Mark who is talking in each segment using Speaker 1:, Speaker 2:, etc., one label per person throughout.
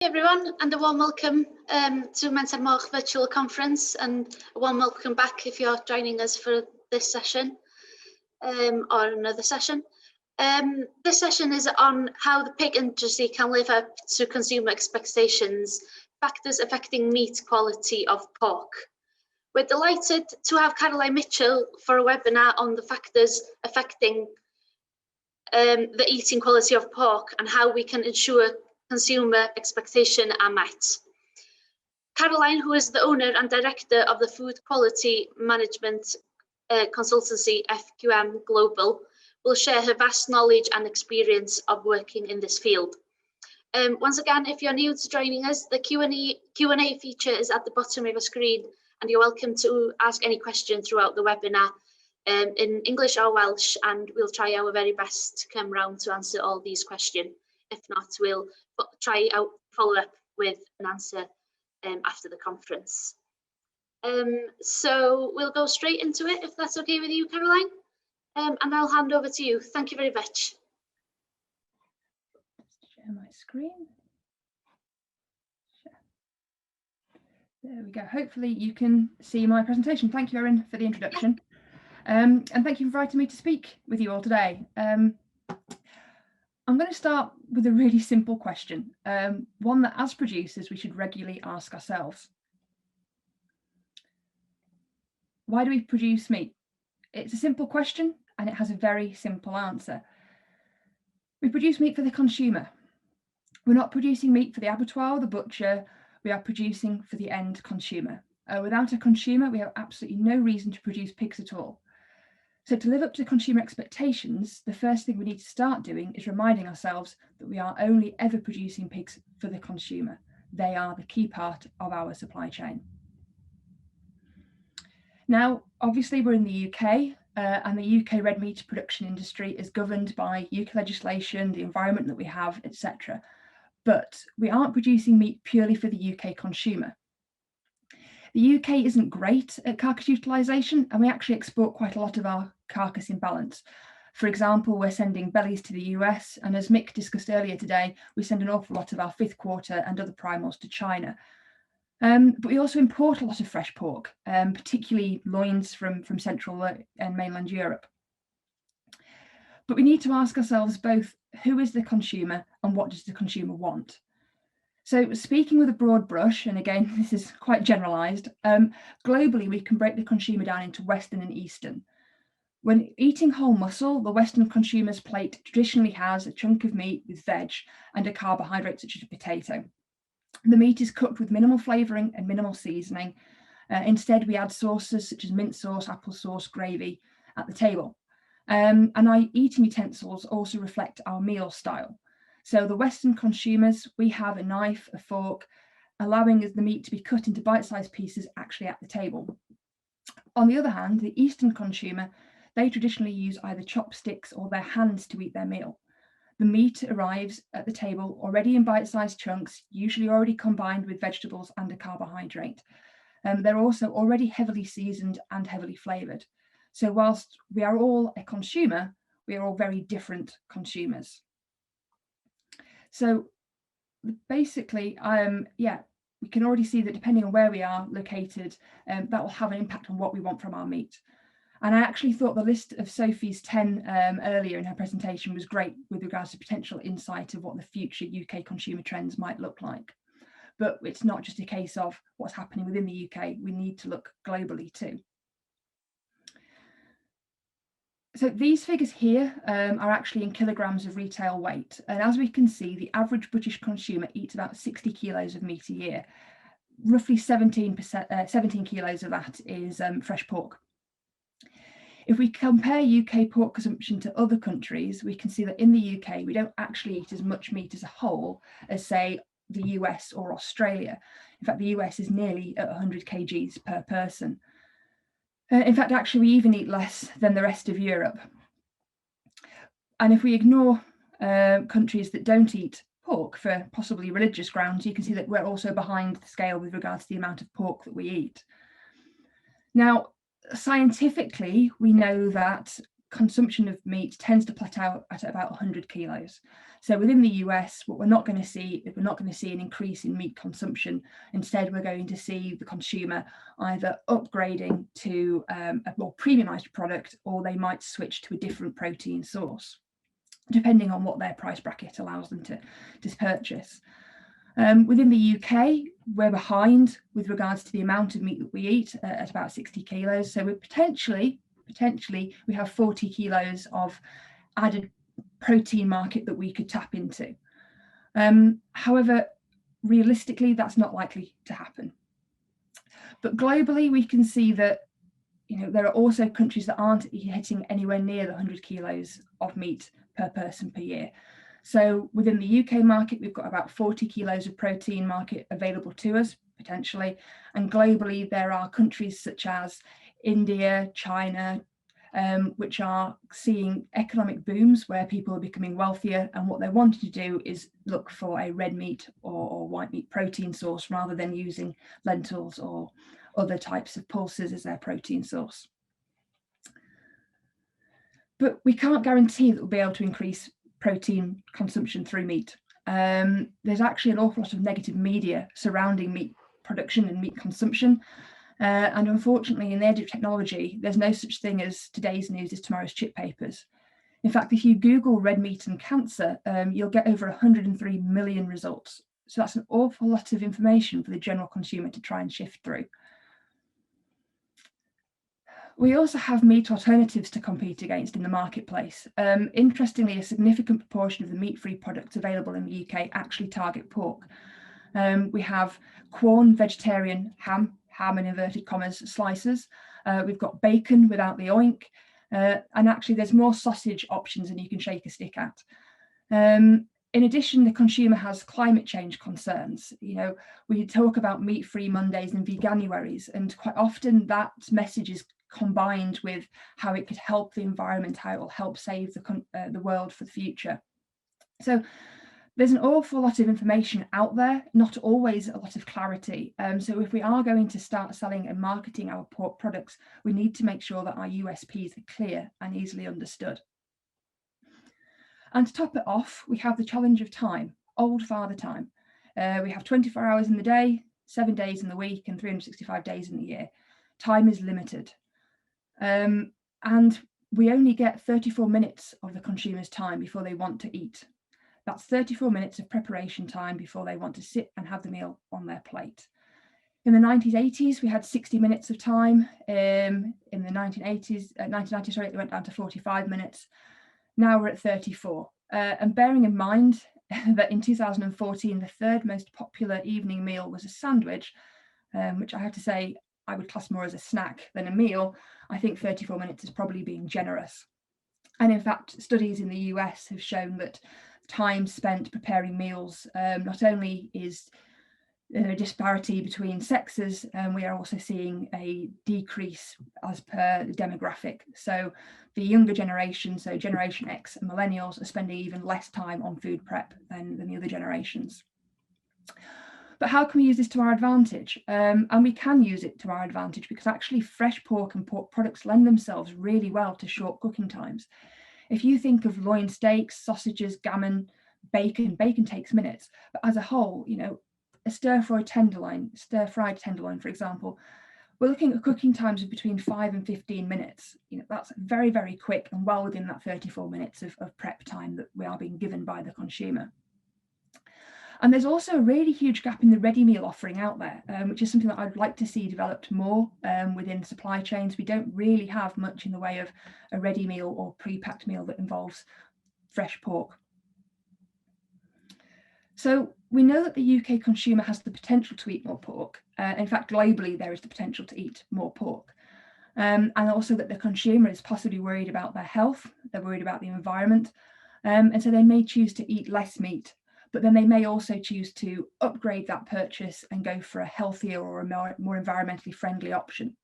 Speaker 1: Hey everyone, and a warm welcome to Menter Moch virtual conference, and a warm welcome back if you're joining us for this session or another session. This session is on how the pig industry can live up to consumer expectations, factors affecting meat quality of pork. We're delighted to have Caroline Mitchell for a webinar on the factors affecting the eating quality of pork and how we can ensure consumer expectations are met. Caroline, who is the owner and director of the food quality management consultancy FQM Global, will share her vast knowledge and experience of working in this field. Once again, if you're new to joining us, the Q&A feature is at the bottom of your screen, and you're welcome to ask any question throughout the webinar in English or Welsh, and we'll try our very best to come round to answer all these questions. If not, we'll try out follow up with an answer after the conference. So we'll go straight into it, if that's okay with you, Caroline, and I'll hand over to you. Thank you very much.
Speaker 2: Share my screen. Share. There we go. Hopefully you can see my presentation. Thank you, Erin, for the introduction. And thank you for inviting me to speak with you all today. I'm going to start with a really simple question, one that as producers we should regularly ask ourselves. Why do we produce meat? It's a simple question and it has a very simple answer. We produce meat for the consumer. We're not producing meat for the abattoir or the butcher, we are producing for the end consumer. Without a consumer, we have absolutely no reason to produce pigs at all. So to live up to consumer expectations, the first thing we need to start doing is reminding ourselves that we are only ever producing pigs for the consumer. They are the key part of our supply chain. Now, obviously we're in the UK and the UK red meat production industry is governed by UK legislation, the environment that we have, etc. But we aren't producing meat purely for the UK consumer. The UK isn't great at carcass utilisation, and we actually export quite a lot of our carcass imbalance. For example, we're sending bellies to the US, and as Mick discussed earlier today, we send an awful lot of our fifth quarter and other primals to China. But we also import a lot of fresh pork, particularly loins from Central and mainland Europe. But we need to ask ourselves both, who is the consumer and what does the consumer want? So speaking with a broad brush, and again, this is quite generalised, globally we can break the consumer down into Western and Eastern. When eating whole muscle, the Western consumer's plate traditionally has a chunk of meat with veg and a carbohydrate such as a potato. The meat is cooked with minimal flavouring and minimal seasoning. Instead, we add sauces such as mint sauce, applesauce, gravy at the table. And our eating utensils also reflect our meal style. So the Western consumers, we have a knife, a fork, allowing the meat to be cut into bite-sized pieces actually at the table. On the other hand, the Eastern consumer, they traditionally use either chopsticks or their hands to eat their meal. The meat arrives at the table already in bite-sized chunks, usually already combined with vegetables and a carbohydrate. They're also already heavily seasoned and heavily flavoured. So whilst we are all a consumer, we are all very different consumers. So basically, we can already see that depending on where we are located, that will have an impact on what we want from our meat. And I actually thought the list of Sophie's 10 earlier in her presentation was great with regards to potential insight of what the future UK consumer trends might look like. But it's not just a case of what's happening within the UK, we need to look globally too. So these figures here are actually in kilograms of retail weight. And as we can see, the average British consumer eats about 60 kilos of meat a year. Roughly 17 kilos of that is fresh pork. If we compare UK pork consumption to other countries, we can see that in the UK, we don't actually eat as much meat as a whole as, say, the US or Australia. In fact, the US is nearly at 100 kgs per person. In fact, actually, we even eat less than the rest of Europe. And if we ignore countries that don't eat pork for possibly religious grounds, you can see that we're also behind the scale with regards to the amount of pork that we eat. Now, scientifically, we know that consumption of meat tends to plateau at about 100 kilos. So within the US, what we're not going to see is an increase in meat consumption. Instead, we're going to see the consumer either upgrading to a more premiumized product, or they might switch to a different protein source, depending on what their price bracket allows them to purchase. Within the UK, we're behind with regards to the amount of meat that we eat at about 60 kilos. So we're potentially we have 40 kilos of added protein market that we could tap into. However, realistically, that's not likely to happen. But globally, we can see that there are also countries that aren't hitting anywhere near the 100 kilos of meat per person per year. So within the UK market, we've got about 40 kilos of protein market available to us, potentially. And globally, there are countries such as India, China, which are seeing economic booms where people are becoming wealthier, and what they're wanting to do is look for a red meat or white meat protein source rather than using lentils or other types of pulses as their protein source. But we can't guarantee that we'll be able to increase protein consumption through meat. There's actually an awful lot of negative media surrounding meat production and meat consumption. And unfortunately, in the age of technology, there's no such thing as today's news is tomorrow's chip papers. In fact, if you Google red meat and cancer, you'll get over 103 million results. So that's an awful lot of information for the general consumer to try and shift through. We also have meat alternatives to compete against in the marketplace. Interestingly, a significant proportion of the meat-free products available in the UK actually target pork. We have Quorn vegetarian ham in inverted commas slices. We've got bacon without the oink. And actually there's more sausage options than you can shake a stick at. In addition, the consumer has climate change concerns. We talk about meat-free Mondays and veganuaries, and quite often that message is combined with how it could help the environment, how it will help save the world for the future. So there's an awful lot of information out there, not always a lot of clarity. So if we are going to start selling and marketing our pork products, we need to make sure that our USPs are clear and easily understood. And to top it off, we have the challenge of time, old father time. We have 24 hours in the day, 7 days in the week, and 365 days in the year. Time is limited. And we only get 34 minutes of the consumer's time before they want to eat. That's 34 minutes of preparation time before they want to sit and have the meal on their plate. In the 1980s, we had 60 minutes of time. In the 1990s, it went down to 45 minutes. Now we're at 34. And bearing in mind that in 2014, the third most popular evening meal was a sandwich, which I have to say I would class more as a snack than a meal, I think 34 minutes is probably being generous. And in fact, studies in the US have shown that time spent preparing meals not only is a disparity between sexes, we are also seeing a decrease as per the demographic. So the younger generation, so Generation X and millennials, are spending even less time on food prep than the other generations. But how can we use this to our advantage? And we can use it to our advantage because actually fresh pork and pork products lend themselves really well to short cooking times. If you think of loin steaks, sausages, gammon, bacon takes minutes, but as a whole, a stir-fried tenderloin, for example, we're looking at cooking times of between 5 and 15 minutes. That's very, very quick and well within that 34 minutes of prep time that we are being given by the consumer. And there's also a really huge gap in the ready meal offering out there, which is something that I'd like to see developed more within supply chains. We don't really have much in the way of a ready meal or pre-packed meal that involves fresh pork. So we know that the UK consumer has the potential to eat more pork. In fact, globally, there is the potential to eat more pork. And also that the consumer is possibly worried about their health, they're worried about the environment, and so they may choose to eat less meat. But then they may also choose to upgrade that purchase and go for a healthier or a more environmentally friendly option,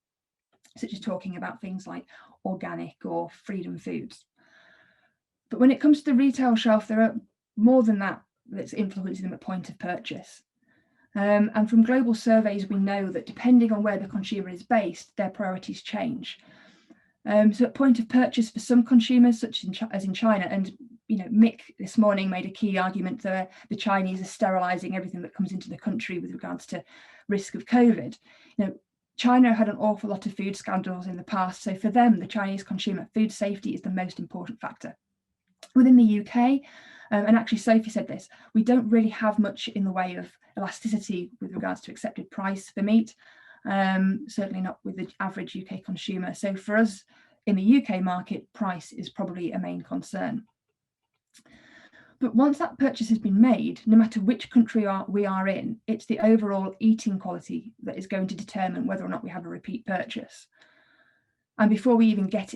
Speaker 2: such as talking about things like organic or freedom foods. But when it comes to the retail shelf, there are more than that that's influencing them at point of purchase. And from global surveys, we know that depending on where the consumer is based, their priorities change. So at point of purchase for some consumers, such as in China, and Mick this morning made a key argument that the Chinese are sterilising everything that comes into the country with regards to risk of COVID. China had an awful lot of food scandals in the past, so for them, the Chinese consumer, food safety is the most important factor. Within the UK, and actually Sophie said this, we don't really have much in the way of elasticity with regards to accepted price for meat, certainly not with the average UK consumer. So for us in the UK market, price is probably a main concern. But once that purchase has been made, no matter which country we are in, it's the overall eating quality that is going to determine whether or not we have a repeat purchase. And before we even get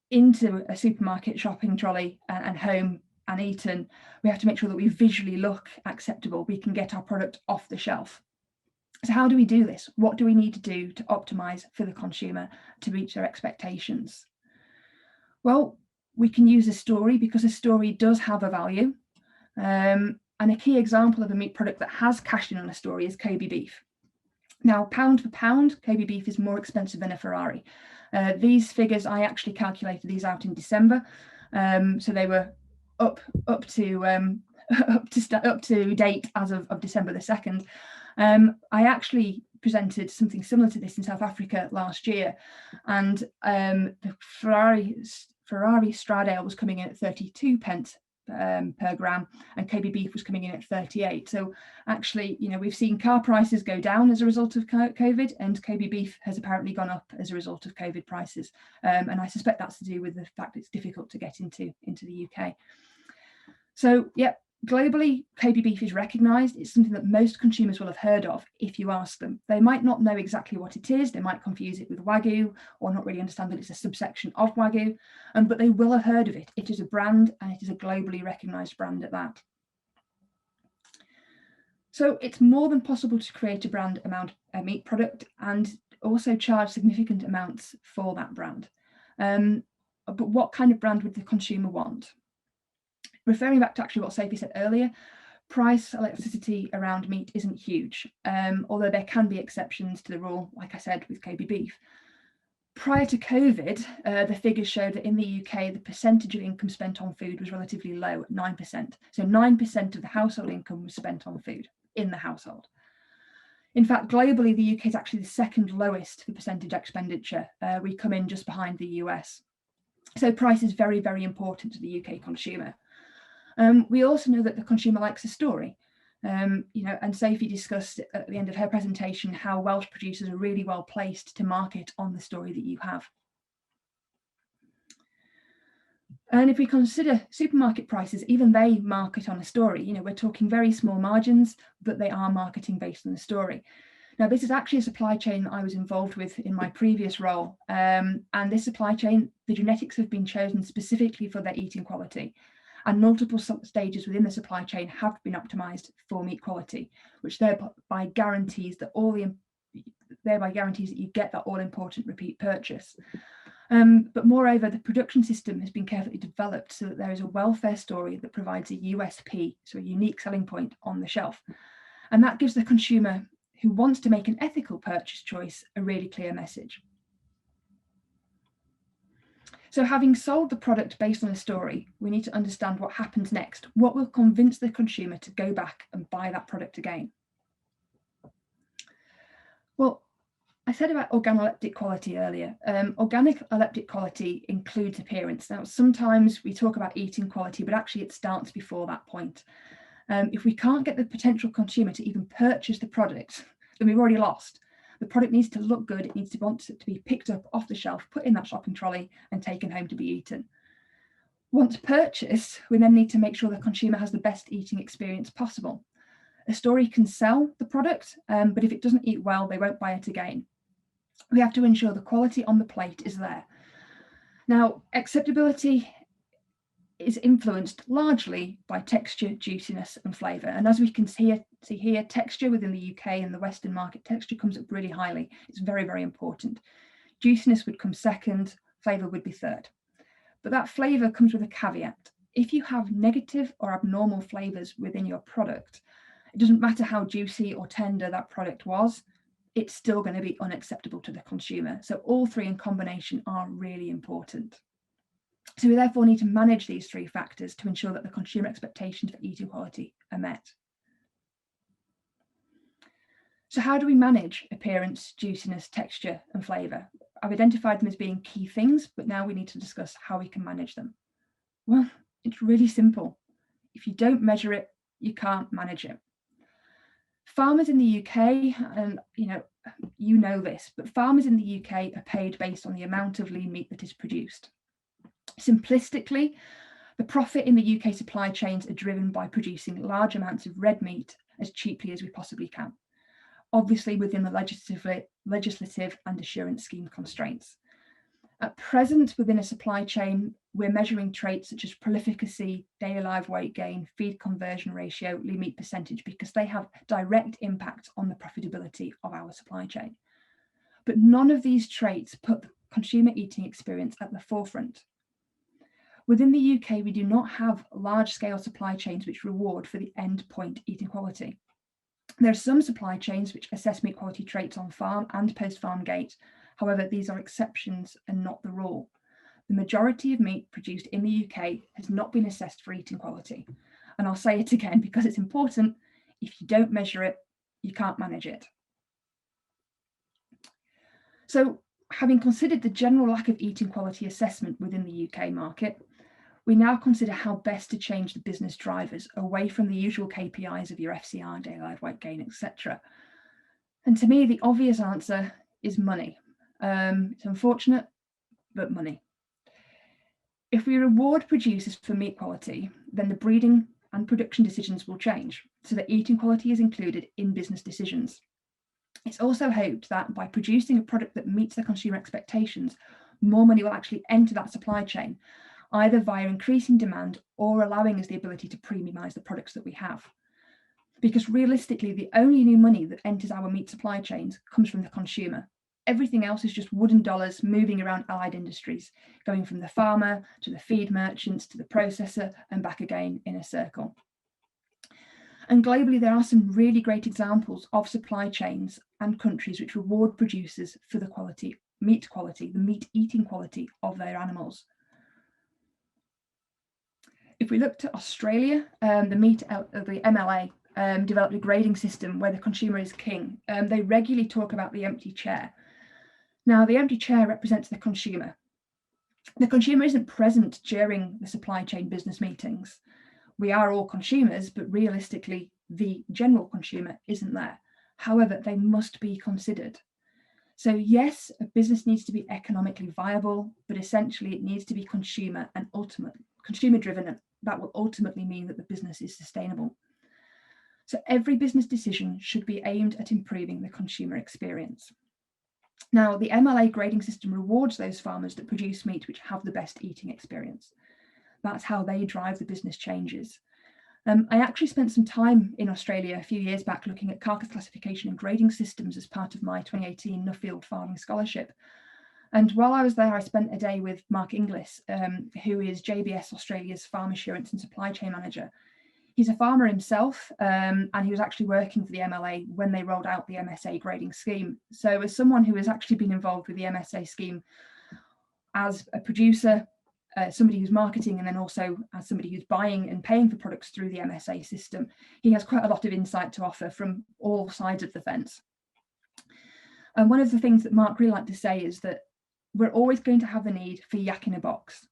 Speaker 2: into a supermarket shopping trolley and home and eaten, we have to make sure that we visually look acceptable. We can get our product off the shelf. So how do we do this? What do we need to do to optimize for the consumer to reach their expectations? Well, we can use a story, because a story does have a value. And a key example of a meat product that has cashed in on a story is Kobe beef. Now, pound for pound, Kobe beef is more expensive than a Ferrari. These figures, I actually calculated these out in December, so they were up to date as of December the 2nd. I actually presented something similar to this in South Africa last year, and the Ferrari Stradale was coming in at 32 pence per gram, and Kobe beef was coming in at 38. So actually, we've seen car prices go down as a result of COVID, and Kobe beef has apparently gone up as a result of COVID prices. And I suspect that's to do with the fact it's difficult to get into the UK. So yeah, globally, Kobe beef is recognised. It's something that most consumers will have heard of if you ask them. They might not know exactly what it is. They might confuse it with Wagyu or not really understand that it's a subsection of Wagyu, but they will have heard of it. It is a brand, and it is a globally recognised brand at that. So it's more than possible to create a brand around a meat product and also charge significant amounts for that brand. But what kind of brand would the consumer want? Referring back to actually what Sophie said earlier, price elasticity around meat isn't huge, although there can be exceptions to the rule, like I said, with Kobe beef. Prior to COVID, the figures showed that in the UK, the percentage of income spent on food was relatively low at 9%. So 9% of the household income was spent on food in the household. In fact, globally, the UK is actually the second lowest for percentage expenditure. We come in just behind the US. So price is very, very important to the UK consumer. We also know that the consumer likes a story. And Sophie discussed at the end of her presentation how Welsh producers are really well placed to market on the story that you have. And if we consider supermarket prices, even they market on a story. We're talking very small margins, but they are marketing based on the story. Now, this is actually a supply chain that I was involved with in my previous role. And this supply chain, the genetics have been chosen specifically for their eating quality. And multiple stages within the supply chain have been optimized for meat quality, which thereby guarantees that you get that all-important repeat purchase. But moreover, the production system has been carefully developed so that there is a welfare story that provides a USP, so a unique selling point on the shelf. And that gives the consumer who wants to make an ethical purchase choice a really clear message. So having sold the product based on a story, we need to understand what happens next. What will convince the consumer to go back and buy that product again? Well, I said about organoleptic quality earlier. Organoleptic quality includes appearance. Now, sometimes we talk about eating quality, but actually it starts before that point. If we can't get the potential consumer to even purchase the product, then we've already lost. The product needs to look good. It needs to want to be picked up off the shelf, put in that shopping trolley and taken home to be eaten. Once purchased, we then need to make sure the consumer has the best eating experience possible. A story can sell the product, but if it doesn't eat well, they won't buy it again. We have to ensure the quality on the plate is there. Now, acceptability is influenced largely by texture, juiciness and flavour. And as we can see here, texture within the UK and the Western market, texture comes up really highly. It's very, very important. Juiciness would come second, flavour would be third. But that flavour comes with a caveat. If you have negative or abnormal flavours within your product, it doesn't matter how juicy or tender that product was, it's still going to be unacceptable to the consumer. So all three in combination are really important. So we therefore need to manage these three factors to ensure that the consumer expectations for eating quality are met. So how do we manage appearance, juiciness, texture and flavour? I've identified them as being key things, but now we need to discuss how we can manage them. Well, it's really simple. If you don't measure it, you can't manage it. Farmers in the UK, and you know this, but farmers in the UK are paid based on the amount of lean meat that is produced. Simplistically, the profit in the UK supply chains are driven by producing large amounts of red meat as cheaply as we possibly can, obviously within the legislative and assurance scheme constraints. At present, within a supply chain, we're measuring traits such as prolificacy, daily live weight gain, feed conversion ratio, lean meat percentage, because they have direct impact on the profitability of our supply chain. But none of these traits put the consumer eating experience at the forefront. Within the UK, we do not have large-scale supply chains which reward for the end point eating quality. There are some supply chains which assess meat quality traits on farm and post-farm gate. However, these are exceptions and not the rule. The majority of meat produced in the UK has not been assessed for eating quality. And I'll say it again because it's important. If you don't measure it, you can't manage it. So, having considered the general lack of eating quality assessment within the UK market, we now consider how best to change the business drivers away from the usual KPIs of your FCR, daily live weight gain, etc. And to me, the obvious answer is money. It's unfortunate, but money. If we reward producers for meat quality, then the breeding and production decisions will change so that eating quality is included in business decisions. It's also hoped that by producing a product that meets the consumer expectations, more money will actually enter that supply chain, either via increasing demand or allowing us the ability to premiumise the products that we have. Because realistically, the only new money that enters our meat supply chains comes from the consumer. Everything else is just wooden dollars moving around allied industries, going from the farmer to the feed merchants to the processor and back again in a circle. And globally, there are some really great examples of supply chains and countries which reward producers for the meat eating quality of their animals. If we look to Australia, the MLA developed a grading system where the consumer is king. They regularly talk about the empty chair. Now, the empty chair represents the consumer. The consumer isn't present during the supply chain business meetings. We are all consumers, but realistically, the general consumer isn't there. However, they must be considered. So yes, a business needs to be economically viable, but essentially it needs to be consumer and consumer driven, and that will ultimately mean that the business is sustainable. So every business decision should be aimed at improving the consumer experience. Now, the MLA grading system rewards those farmers that produce meat which have the best eating experience. That's how they drive the business changes. I actually spent some time in Australia a few years back looking at carcass classification and grading systems as part of my 2018 Nuffield Farming Scholarship. And while I was there, I spent a day with Mark Inglis, who is JBS Australia's Farm Assurance and Supply Chain Manager. He's a farmer himself, and he was actually working for the MLA when they rolled out the MSA grading scheme. So as someone who has actually been involved with the MSA scheme as a producer, somebody who's marketing, and then also as somebody who's buying and paying for products through the MSA system, he has quite a lot of insight to offer from all sides of the fence. And one of the things that Mark really liked to say is that we're always going to have the need for yak in a box,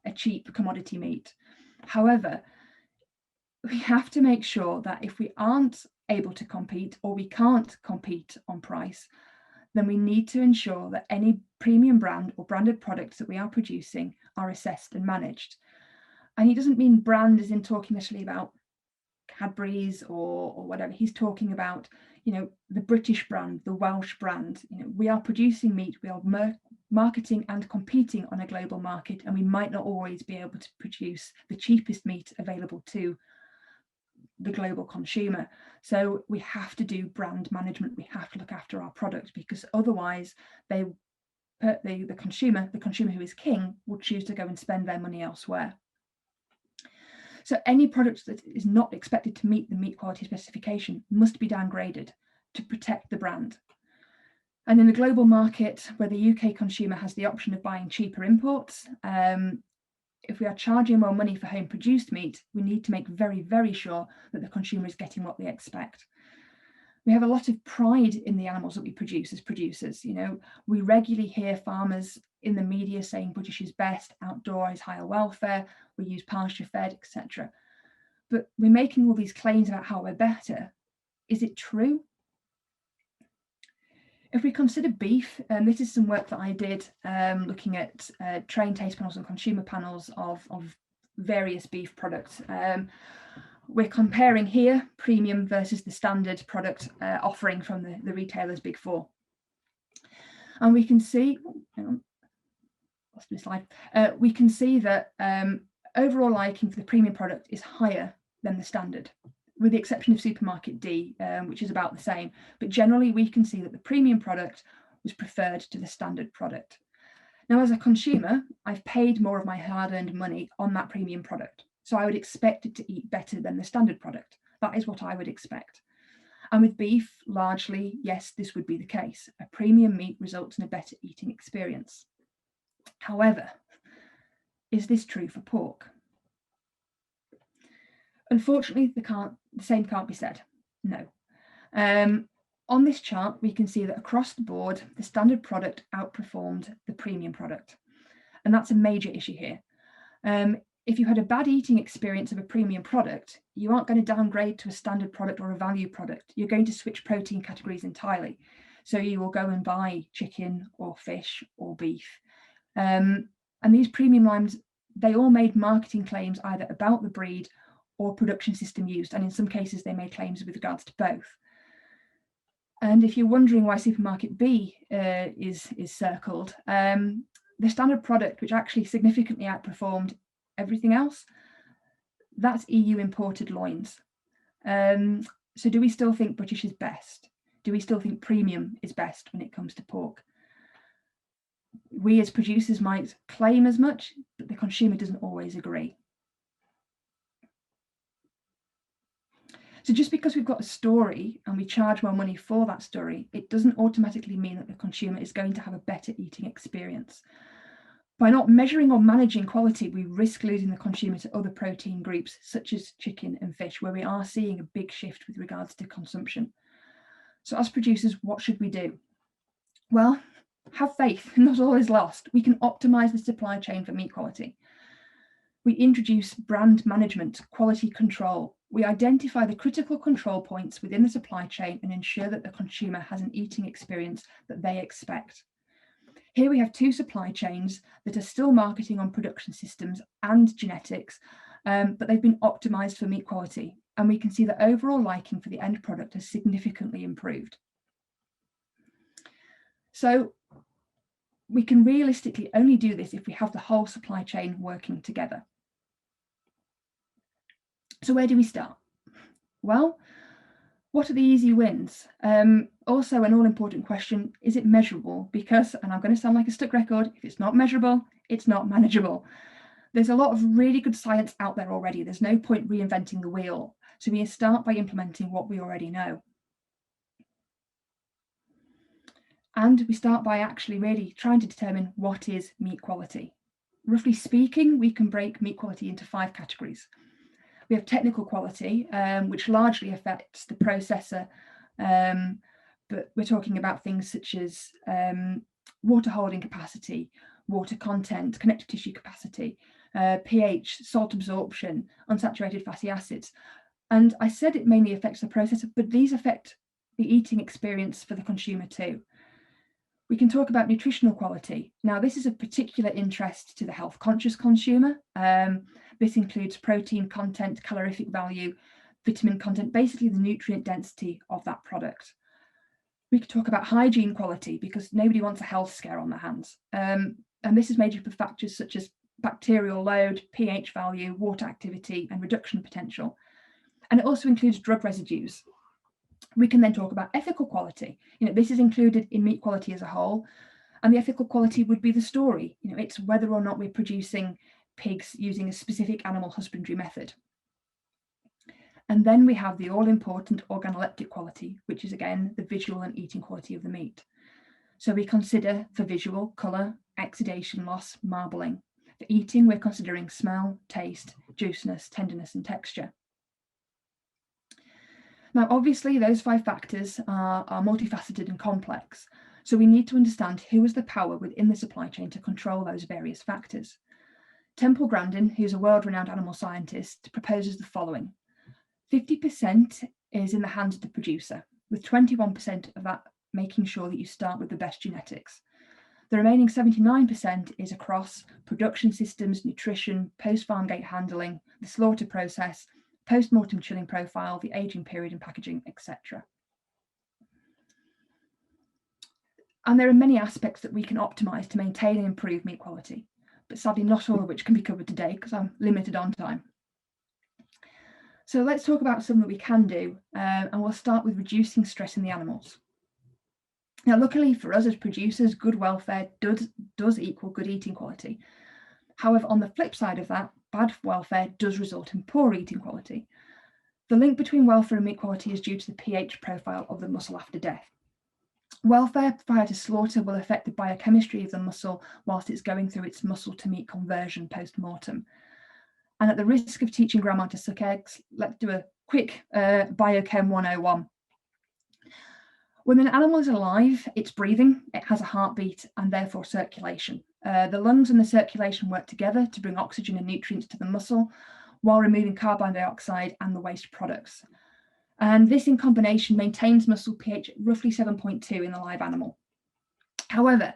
Speaker 2: a cheap commodity meat. However, we have to make sure that if we aren't able to compete or we can't compete on price, then we need to ensure that any premium brand or branded products that we are producing are assessed and managed. And he doesn't mean brand as in talking necessarily about Cadbury's or whatever. He's talking about, the British brand, the Welsh brand. We are producing meat, we are marketing and competing on a global market, and we might not always be able to produce the cheapest meat available to the global consumer. So we have to do brand management. We have to look after our product, because otherwise the consumer who is king will choose to go and spend their money elsewhere. So any product that is not expected to meet the meat quality specification must be downgraded to protect the brand. And in the global market, where the UK consumer has the option of buying cheaper imports, if we are charging more money for home produced meat, we need to make very, very sure that the consumer is getting what they expect. We have a lot of pride in the animals that we produce as producers. You know, we regularly hear farmers in the media saying British is best, outdoor is higher welfare, we use pasture fed, etc. But we're making all these claims about how we're better. Is it true? If we consider beef, this is some work that I did looking at trained taste panels and consumer panels of various beef products. We're comparing here premium versus the standard product offering from the retailers' big four. And we can see, lost my slide. We can see that overall liking for the premium product is higher than the standard, with the exception of supermarket D, which is about the same. But generally, we can see that the premium product was preferred to the standard product. Now, as a consumer, I've paid more of my hard-earned money on that premium product. So I would expect it to eat better than the standard product. That is what I would expect. And with beef, largely, yes, this would be the case. A premium meat results in a better eating experience. However, is this true for pork? Unfortunately, the same can't be said. No. On this chart, we can see that across the board, the standard product outperformed the premium product. And that's a major issue here. If you had a bad eating experience of a premium product, you aren't going to downgrade to a standard product or a value product. You're going to switch protein categories entirely. So you will go and buy chicken or fish or beef. And these premium lines, they all made marketing claims either about the breed or production system used. And in some cases, they made claims with regards to both. And if you're wondering why supermarket B is circled, the standard product, which actually significantly outperformed everything else, that's EU imported loins. So do we still think British is best? Do we still think premium is best when it comes to pork? We as producers might claim as much, but the consumer doesn't always agree. So just because we've got a story and we charge more money for that story, it doesn't automatically mean that the consumer is going to have a better eating experience. By not measuring or managing quality, we risk losing the consumer to other protein groups, such as chicken and fish, where we are seeing a big shift with regards to consumption. So as producers, what should we do? Well, have faith, not all is lost. We can optimize the supply chain for meat quality. We introduce brand management, quality control. We identify the critical control points within the supply chain and ensure that the consumer has an eating experience that they expect. Here we have two supply chains that are still marketing on production systems and genetics, but they've been optimized for meat quality. And we can see that overall liking for the end product has significantly improved. So we can realistically only do this if we have the whole supply chain working together. So where do we start? Well, what are the easy wins? Also, an all-important question, is it measurable? Because, and I'm going to sound like a stuck record, if it's not measurable, it's not manageable. There's a lot of really good science out there already. There's no point reinventing the wheel. So we start by implementing what we already know. And we start by actually really trying to determine what is meat quality. Roughly speaking, we can break meat quality into 5 categories. We have technical quality, which largely affects the processor, but we're talking about things such as water holding capacity, water content, connective tissue capacity, pH, salt absorption, unsaturated fatty acids. And I said it mainly affects the processor, but these affect the eating experience for the consumer too. We can talk about nutritional quality. Now, this is of particular interest to the health-conscious consumer. This includes protein content, calorific value, vitamin content, basically the nutrient density of that product. We could talk about hygiene quality because nobody wants a health scare on their hands. And this is made up of factors such as bacterial load, pH value, water activity, and reduction potential. And it also includes drug residues. We can then talk about ethical quality. This is included in meat quality as a whole, and the ethical quality would be the story. It's whether or not we're producing pigs using a specific animal husbandry method. And then we have the all-important organoleptic quality, which is again the visual and eating quality of the meat. So we consider for visual, colour, exudation loss, marbling. For eating, we're considering smell, taste, juiciness, tenderness, and texture. Now, obviously, those 5 factors are multifaceted and complex. So we need to understand who has the power within the supply chain to control those various factors. Temple Grandin, who's a world-renowned animal scientist, proposes the following. 50% is in the hands of the producer, with 21% of that making sure that you start with the best genetics. The remaining 79% is across production systems, nutrition, post-farm gate handling, the slaughter process, post-mortem chilling profile, the aging period and packaging, etc. And there are many aspects that we can optimise to maintain and improve meat quality, but sadly not all of which can be covered today because I'm limited on time. So let's talk about some that we can do, and we'll start with reducing stress in the animals. Now, luckily for us as producers, good welfare does equal good eating quality. However, on the flip side of that, bad welfare does result in poor eating quality. The link between welfare and meat quality is due to the pH profile of the muscle after death. Welfare prior to slaughter will affect the biochemistry of the muscle whilst it's going through its muscle to meat conversion post-mortem. And at the risk of teaching grandma to suck eggs, let's do a quick biochem 101. When an animal is alive, it's breathing, it has a heartbeat, and therefore circulation. The lungs and the circulation work together to bring oxygen and nutrients to the muscle while removing carbon dioxide and the waste products. And this in combination maintains muscle pH at roughly 7.2 in the live animal. However,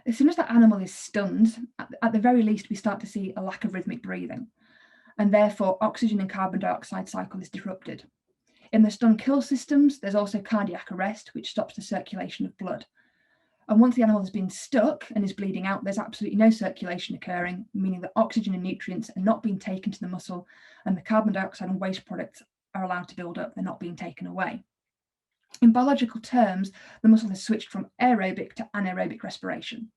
Speaker 2: as soon as that animal is stunned, at the very least, we start to see a lack of rhythmic breathing, and therefore oxygen and carbon dioxide cycle is disrupted. In the stun kill systems, there's also cardiac arrest, which stops the circulation of blood. And once the animal has been stuck and is bleeding out, there's absolutely no circulation occurring, meaning that oxygen and nutrients are not being taken to the muscle, and the carbon dioxide and waste products are allowed to build up, they're not being taken away. In biological terms, the muscle has switched from aerobic to anaerobic respiration.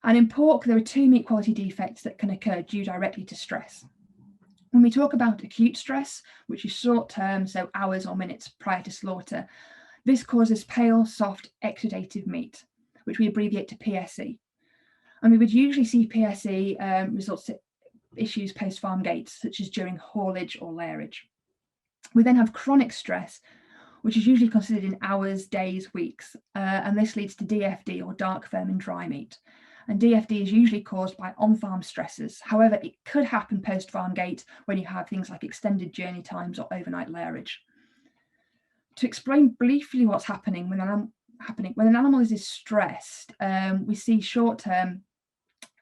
Speaker 2: And in pork, there are 2 meat quality defects that can occur due directly to stress. When we talk about acute stress, which is short term, so hours or minutes prior to slaughter, this causes pale, soft, exudative meat, which we abbreviate to PSE. And we would usually see PSE results in issues post-farm gate, such as during haulage or lairage. We then have chronic stress, which is usually considered in hours, days, weeks, and this leads to DFD or dark vermin dry meat. And DFD is usually caused by on-farm stressors. However, it could happen post-farm gate when you have things like extended journey times or overnight lairage. To explain briefly what's happening when an animal is stressed, we see short-term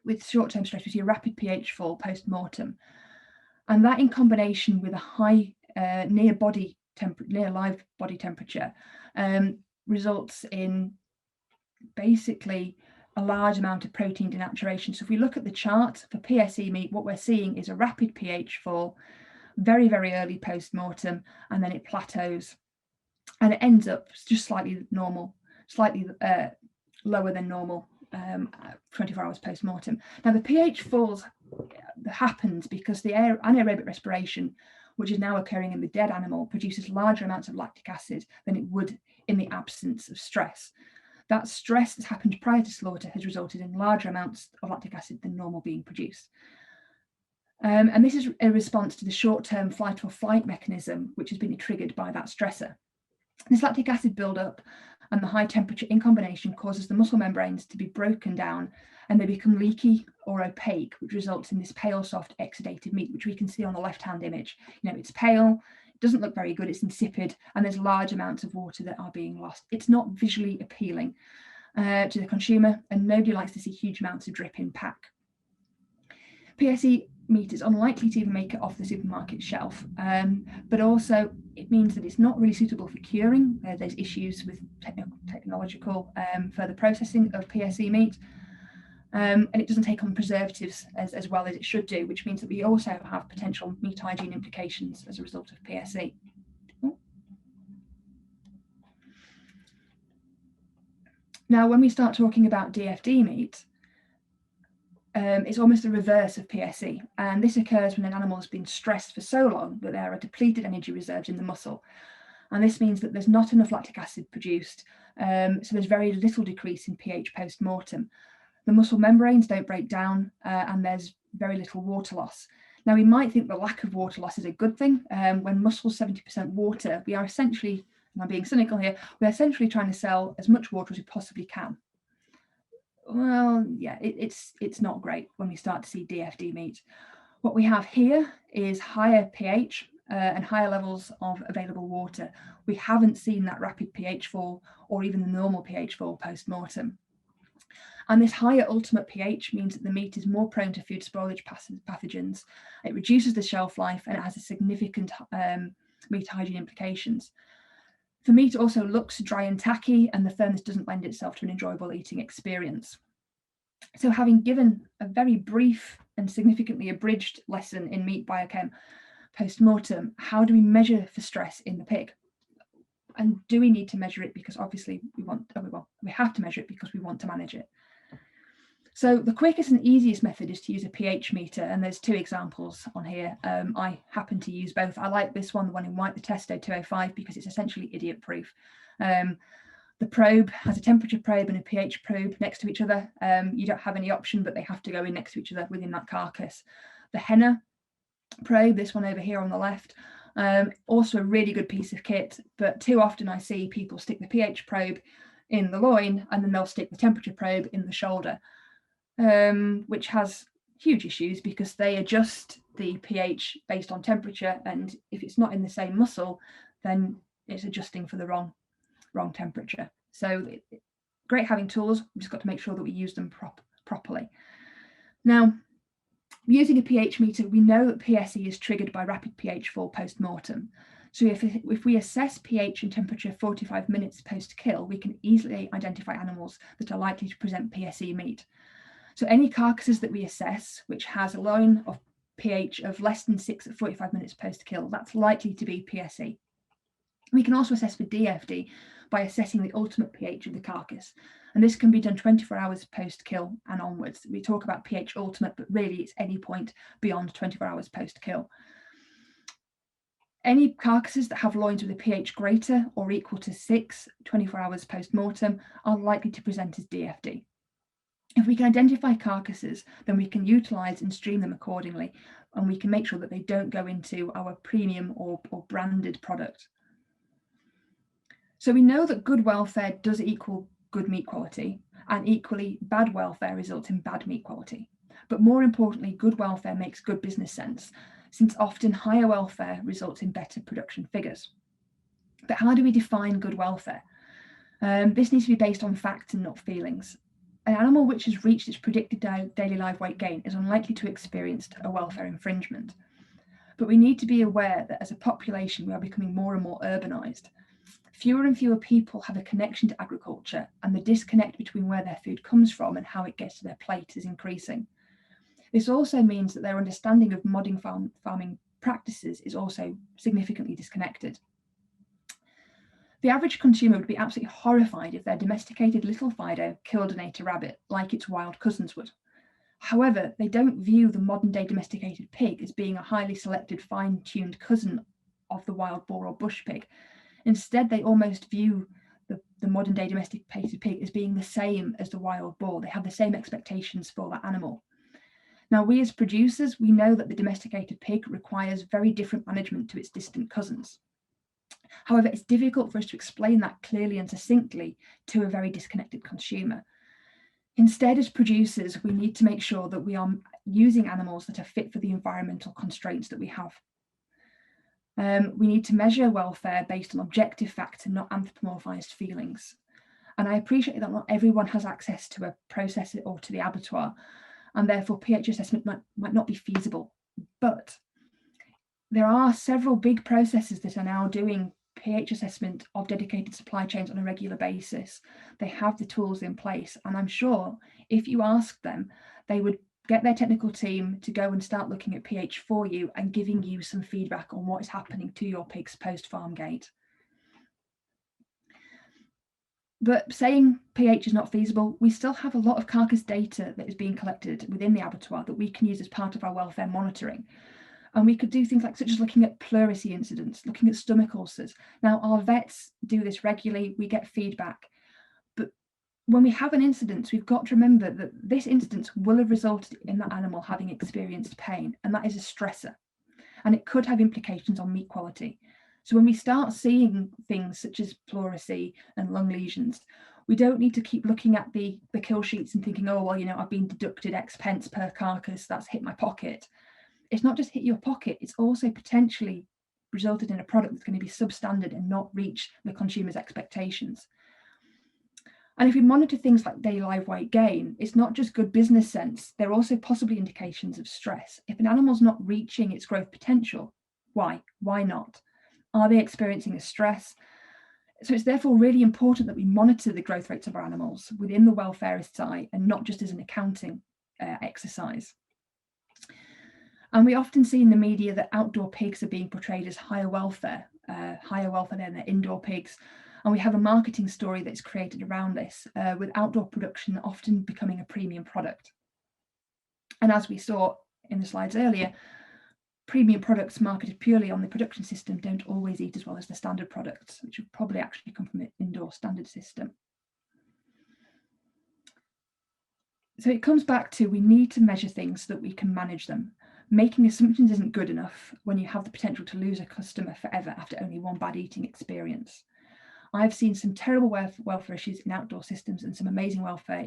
Speaker 2: stress, we see a rapid pH fall post-mortem. And that in combination with a high near live body temperature results in basically a large amount of protein denaturation. So if we look at the chart for PSE meat, what we're seeing is a rapid pH fall, very, very early post-mortem, and then it plateaus. And it ends up just slightly normal, slightly lower than normal 24 hours post-mortem. Now the pH falls happens because the anaerobic respiration, which is now occurring in the dead animal, produces larger amounts of lactic acid than it would in the absence of stress. That stress that's happened prior to slaughter has resulted in larger amounts of lactic acid than normal being produced. And this is a response to the short-term flight or flight mechanism, which has been triggered by that stressor. This lactic acid buildup and the high temperature in combination causes the muscle membranes to be broken down, and they become leaky or opaque, which results in this pale, soft, exudated meat, which we can see on the left-hand image. You know, it's pale, it doesn't look very good, it's insipid, and there's large amounts of water that are being lost. It's not visually appealing to the consumer, and nobody likes to see huge amounts of drip in pack. PSE meat is unlikely to even make it off the supermarket shelf, but also it means that it's not really suitable for curing. There's issues with technological further processing of PSE meat, and it doesn't take on preservatives as well as it should do, which means that we also have potential meat hygiene implications as a result of PSE. Now, when we start talking about DFD meat, it's almost the reverse of PSE, and this occurs when an animal has been stressed for so long that there are depleted energy reserves in the muscle, and this means that there's not enough lactic acid produced So there's very little decrease in pH post-mortem. The muscle membranes don't break down, and there's very little water loss. Now, we might think the lack of water loss is a good thing. When muscle's 70% water, we are essentially, and I'm being cynical here, we're essentially trying to sell as much water as we possibly can. Well, yeah, it's not great when we start to see DFD meat. What we have here is higher pH and higher levels of available water. We haven't seen that rapid pH fall or even the normal pH fall post-mortem. And this higher ultimate pH means that the meat is more prone to food spoilage pathogens. It reduces the shelf life and it has a significant meat hygiene implications. The meat also looks dry and tacky, and the firmness doesn't lend itself to an enjoyable eating experience. So, having given a very brief and significantly abridged lesson in meat biochem post-mortem, how do we measure for stress in the pig? And do we need to measure it because obviously we have to measure it because we want to manage it? So the quickest and easiest method is to use a pH meter, and there's two examples on here. I happen to use both. I like this one, the one in white, the Testo 205, because it's essentially idiot proof. The probe has a temperature probe and a pH probe next to each other. You don't have any option, but they have to go in next to each other within that carcass. The Henna probe, this one over here on the left, also a really good piece of kit, but too often I see people stick the pH probe in the loin and then they'll stick the temperature probe in the shoulder, which has huge issues because they adjust the pH based on temperature, and if it's not in the same muscle, then it's adjusting for the wrong temperature. So great having tools, we've just got to make sure that we use them properly. Now, using a pH meter, we know that PSE is triggered by rapid pH fall post-mortem. So if we assess pH and temperature 45 minutes post-kill, we can easily identify animals that are likely to present PSE meat. So any carcasses that we assess, which has a loin of pH of less than 6 at 45 minutes post-kill, that's likely to be PSE. We can also assess for DFD by assessing the ultimate pH of the carcass. And this can be done 24 hours post-kill and onwards. We talk about pH ultimate, but really it's any point beyond 24 hours post-kill. Any carcasses that have loins with a pH greater or equal to 6, 24 hours post-mortem are likely to present as DFD. If we can identify carcasses, then we can utilise and stream them accordingly, and we can make sure that they don't go into our premium or branded product. So we know that good welfare does equal good meat quality, and equally bad welfare results in bad meat quality. But more importantly, good welfare makes good business sense, since often higher welfare results in better production figures. But how do we define good welfare? This needs to be based on facts and not feelings. An animal which has reached its predicted daily live weight gain is unlikely to experience a welfare infringement. But we need to be aware that as a population, we are becoming more and more urbanised. Fewer and fewer people have a connection to agriculture, and the disconnect between where their food comes from and how it gets to their plate is increasing. This also means that their understanding of modern farming practices is also significantly disconnected. The average consumer would be absolutely horrified if their domesticated little Fido killed and ate a rabbit like its wild cousins would. However, they don't view the modern day domesticated pig as being a highly selected, fine-tuned cousin of the wild boar or bush pig. Instead, they almost view the modern day domesticated pig as being the same as the wild boar. They have the same expectations for that animal. Now, we as producers, we know that the domesticated pig requires very different management to its distant cousins. However, it's difficult for us to explain that clearly and succinctly to a very disconnected consumer. Instead, as producers, we need to make sure that we are using animals that are fit for the environmental constraints that we have. We need to measure welfare based on objective facts and not anthropomorphized feelings. And I appreciate that not everyone has access to a processor or to the abattoir, and therefore pH assessment might not be feasible. But there are several big processors that are now doing pH assessment of dedicated supply chains on a regular basis. They have the tools in place, and I'm sure if you ask them, they would get their technical team to go and start looking at pH for you and giving you some feedback on what is happening to your pigs post-farm gate. But saying pH is not feasible, we still have a lot of carcass data that is being collected within the abattoir that we can use as part of our welfare monitoring. And we could do things like such as looking at pleurisy incidents, looking at stomach ulcers. Now, our vets do this regularly. We get feedback. when we have an incident, we've got to remember that this incident will have resulted in that animal having experienced pain, and that is a stressor, and it could have implications on meat quality. So when we start seeing things such as pleurisy and lung lesions, we don't need to keep looking at the kill sheets and thinking, oh, well, you know, I've been deducted X pence per carcass, that's hit my pocket. It's not just hit your pocket, it's also potentially resulted in a product that's going to be substandard and not reach the consumer's expectations. And if we monitor things like daily live weight gain, it's not just good business sense, there are also possibly indications of stress. If an animal's not reaching its growth potential, why? Why not? Are they experiencing a stress? So it's therefore really important that we monitor the growth rates of our animals within the welfareist's eye and not just as an accounting exercise. And we often see in the media that outdoor pigs are being portrayed as higher welfare than their indoor pigs. And we have a marketing story that's created around this, with outdoor production often becoming a premium product. And as we saw in the slides earlier, premium products marketed purely on the production system don't always eat as well as the standard products, which would probably actually come from an indoor standard system. So it comes back to, we need to measure things so that we can manage them. Making assumptions isn't good enough when you have the potential to lose a customer forever after only one bad eating experience. I've seen some terrible welfare issues in outdoor systems and some amazing welfare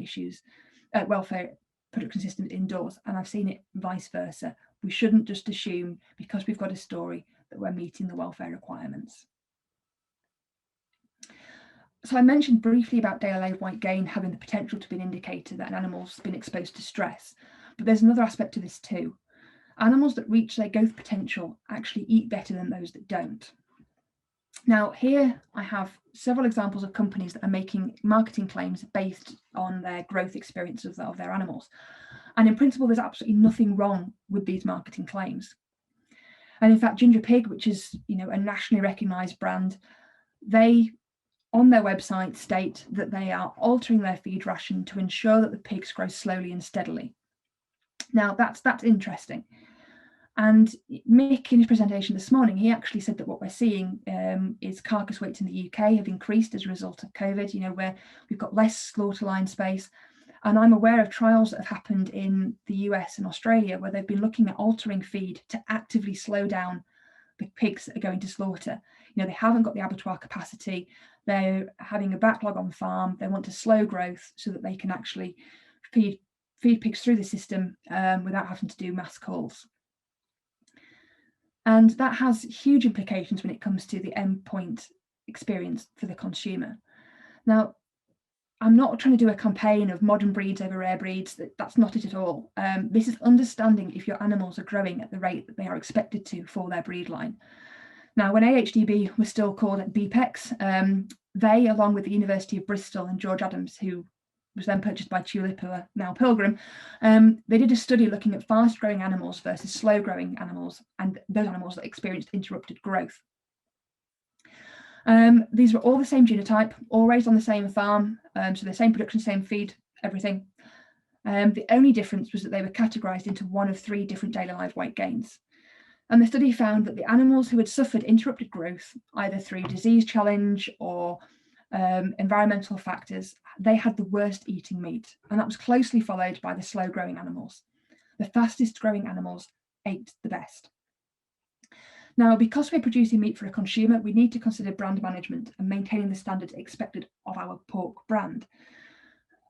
Speaker 2: production systems indoors, and I've seen it vice versa. We shouldn't just assume because we've got a story that we're meeting the welfare requirements. So I mentioned briefly about daily live weight gain having the potential to be an indicator that an animal's been exposed to stress, but there's another aspect to this too. Animals that reach their growth potential actually eat better than those that don't. Now, here I have several examples of companies that are making marketing claims based on their growth experience of their animals. And in principle, there's absolutely nothing wrong with these marketing claims. And in fact, Ginger Pig, which is, you know, a nationally recognised brand, they on their website state that they are altering their feed ration to ensure that the pigs grow slowly and steadily. Now, that's interesting. And Mick, in his presentation this morning, he actually said that what we're seeing is carcass weights in the UK have increased as a result of COVID, you know, where we've got less slaughter line space. And I'm aware of trials that have happened in the US and Australia where they've been looking at altering feed to actively slow down the pigs that are going to slaughter. You know, they haven't got the abattoir capacity, they're having a backlog on farm, they want to slow growth so that they can actually feed pigs through the system without having to do mass culls. And that has huge implications when it comes to the endpoint experience for the consumer. Now, I'm not trying to do a campaign of modern breeds over rare breeds. That's not it at all. This is understanding if your animals are growing at the rate that they are expected to for their breed line. Now, when AHDB was still called BPEX, they, along with the University of Bristol and George Adams, who was then purchased by Tulip, now Pilgrim, they did a study looking at fast-growing animals versus slow-growing animals and those animals that experienced interrupted growth. These were all the same genotype, all raised on the same farm, so the same production, same feed, everything. The only difference was that they were categorised into one of 3 different daily live weight gains. And the study found that the animals who had suffered interrupted growth, either through disease challenge or environmental factors, they had the worst eating meat, and that was closely followed by the slow growing animals. The fastest growing animals ate the best. Now, because we're producing meat for a consumer, we need to consider brand management and maintaining the standards expected of our pork brand,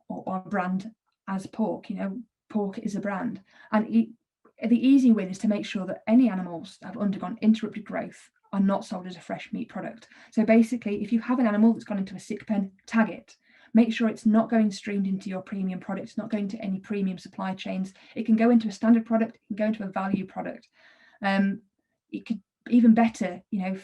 Speaker 2: or our brand as pork. You know, pork is a brand, and the easy win is to make sure that any animals that have undergone interrupted growth are not sold as a fresh meat product. So basically, if you have an animal that's gone into a sick pen, tag it. Make sure it's not going streamed into your premium product, it's not going to any premium supply chains. It can go into a standard product, it can go into a value product. It could even better, you know,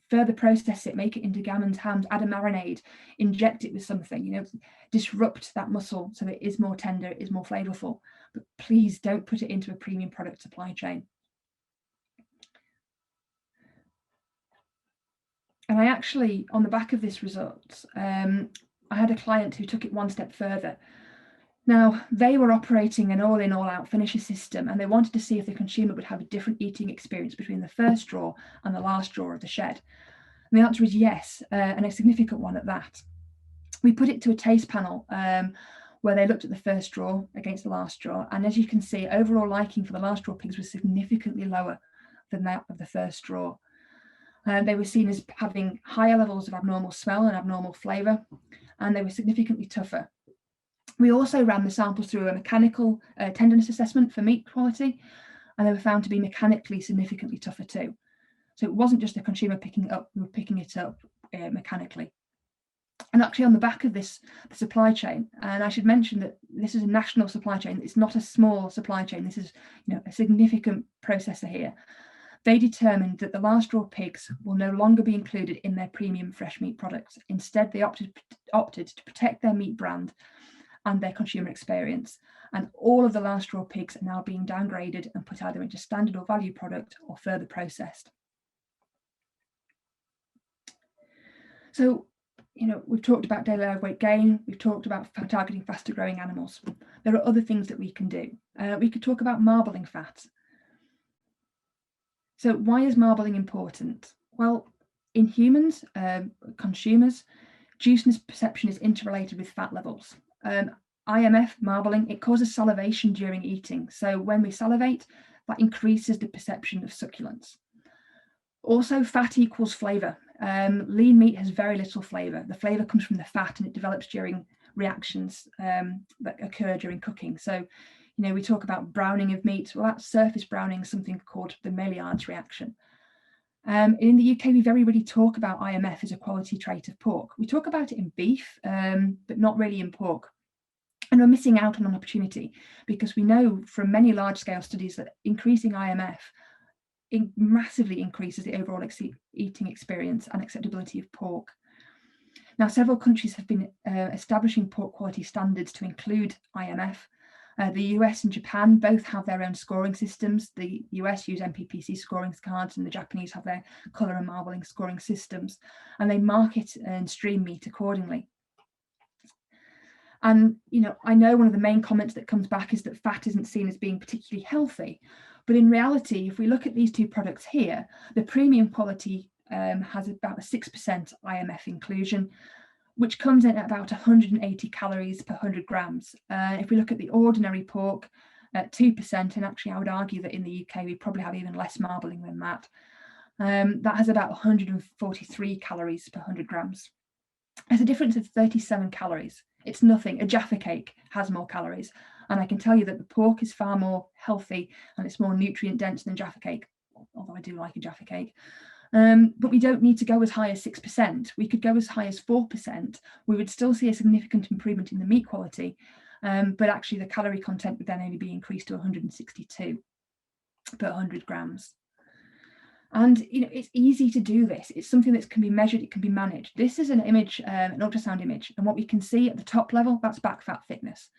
Speaker 2: further process it, make it into gammons, hams, add a marinade, inject it with something, you know, disrupt that muscle so that it is more tender, it is more flavorful. But please don't put it into a premium product supply chain. And I actually, on the back of this result, I had a client who took it one step further. Now, they were operating an all-in, all-out finisher system, and they wanted to see if the consumer would have a different eating experience between the first drawer and the last drawer of the shed. And the answer is yes, and a significant one at that. We put it to a taste panel where they looked at the first straw against the last straw. And as you can see, overall liking for the last straw pigs was significantly lower than that of the first straw. They were seen as having higher levels of abnormal smell and abnormal flavour, and they were significantly tougher. We also ran the samples through a mechanical tenderness assessment for meat quality, and they were found to be mechanically significantly tougher too. So it wasn't just the consumer picking it up, we were picking it up mechanically. And actually on the back of this, the supply chain, and I should mention that this is a national supply chain, it's not a small supply chain, this is a significant processor here. They determined that the last straw pigs will no longer be included in their premium fresh meat products. Instead, they opted to protect their meat brand and their consumer experience. And all of the last straw pigs are now being downgraded and put either into standard or value product or further processed. So, we've talked about daily live weight gain, we've talked about targeting faster growing animals. There are other things that we can do. We could talk about marbling fat. So why is marbling important? Well, in humans, consumers, juiciness perception is interrelated with fat levels. IMF, marbling, it causes salivation during eating. So when we salivate, that increases the perception of succulence. Also, fat equals flavour. Lean meat has very little flavour. The flavour comes from the fat and it develops during reactions that occur during cooking. So, we talk about browning of meat. Well, that surface browning is something called the Maillard's reaction. In the UK, we very rarely talk about IMF as a quality trait of pork. We talk about it in beef, but not really in pork. And we're missing out on an opportunity because we know from many large-scale studies that increasing IMF massively increases the overall eating experience and acceptability of pork. Now, several countries have been establishing pork quality standards to include IMF. The US and Japan both have their own scoring systems. The US use MPPC scoring cards and the Japanese have their colour and marbling scoring systems, and they market and stream meat accordingly. And, I know one of the main comments that comes back is that fat isn't seen as being particularly healthy. But in reality, if we look at these two products here, the premium quality has about a 6% IMF inclusion, which comes in at about 180 calories per 100 grams. If we look at the ordinary pork at 2%, and actually I would argue that in the UK, we probably have even less marbling than that. That has about 143 calories per 100 grams. There's a difference of 37 calories. It's nothing. A Jaffa cake has more calories. And I can tell you that the pork is far more healthy and it's more nutrient dense than Jaffa cake, although I do like a Jaffa cake. But we don't need to go as high as 6%. We could go as high as 4%. We would still see a significant improvement in the meat quality, but actually the calorie content would then only be increased to 162 per 100 grams. And it's easy to do this. It's something that can be measured, it can be managed. This is an image, an ultrasound image, and what we can see at the top level, that's back fat thickness.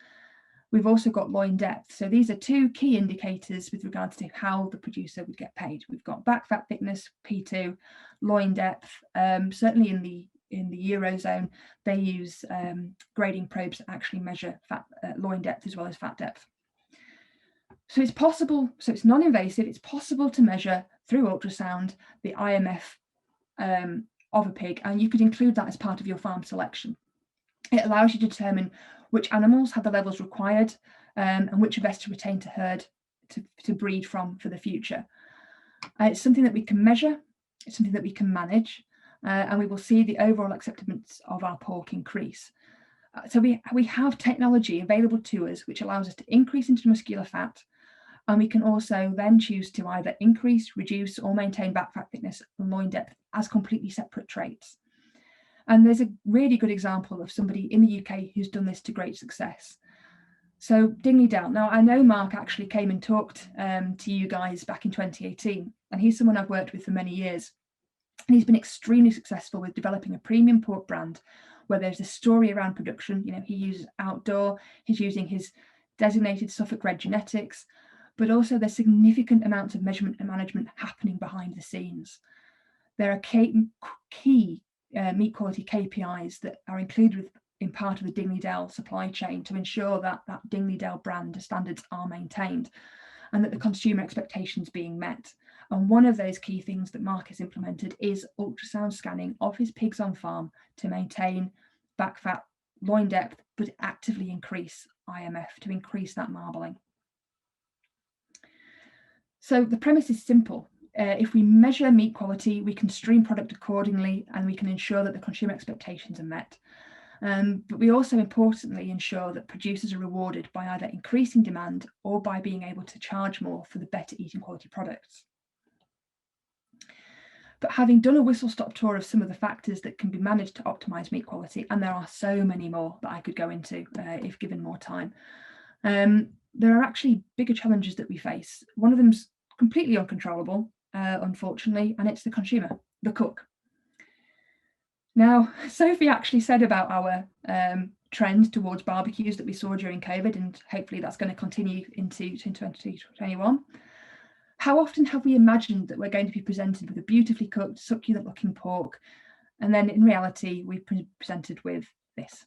Speaker 2: We've also got loin depth. So these are two key indicators with regards to how the producer would get paid. We've got back fat thickness, P2, loin depth. Certainly in the Eurozone, they use grading probes that actually measure loin depth as well as fat depth. So it's possible, so it's non-invasive, it's possible to measure through ultrasound the IMF of a pig, and you could include that as part of your farm selection. It allows you to determine which animals have the levels required and which are best to retain to herd to breed from for the future. It's something that we can measure, it's something that we can manage, and we will see the overall acceptance of our pork increase. So we have technology available to us which allows us to increase intermuscular fat, and we can also then choose to either increase, reduce, or maintain back fat thickness and loin depth as completely separate traits. And there's a really good example of somebody in the UK who's done this to great success. So Dingley Dell. Now, I know Mark actually came and talked to you guys back in 2018, and he's someone I've worked with for many years. And he's been extremely successful with developing a premium pork brand where there's a story around production. He uses outdoor, he's using his designated Suffolk Red genetics, but also there's significant amounts of measurement and management happening behind the scenes. There are key meat quality KPIs that are included in part of the Dingley Dell supply chain to ensure that that Dingley Dell brand standards are maintained and that the consumer expectations being met. And one of those key things that Mark has implemented is ultrasound scanning of his pigs on farm to maintain back fat, loin depth, but actively increase IMF to increase that marbling. So the premise is simple. If we measure meat quality, we can stream product accordingly, and we can ensure that the consumer expectations are met. But we also importantly ensure that producers are rewarded by either increasing demand or by being able to charge more for the better eating quality products. But having done a whistle-stop tour of some of the factors that can be managed to optimise meat quality, and there are so many more that I could go into if given more time, there are actually bigger challenges that we face. One of them's completely uncontrollable, unfortunately, and it's the consumer, the cook. Now, Sophie actually said about our trend towards barbecues that we saw during COVID, and hopefully that's going to continue into 2021. How often have we imagined that we're going to be presented with a beautifully cooked, succulent looking pork, and then in reality, we've presented with this?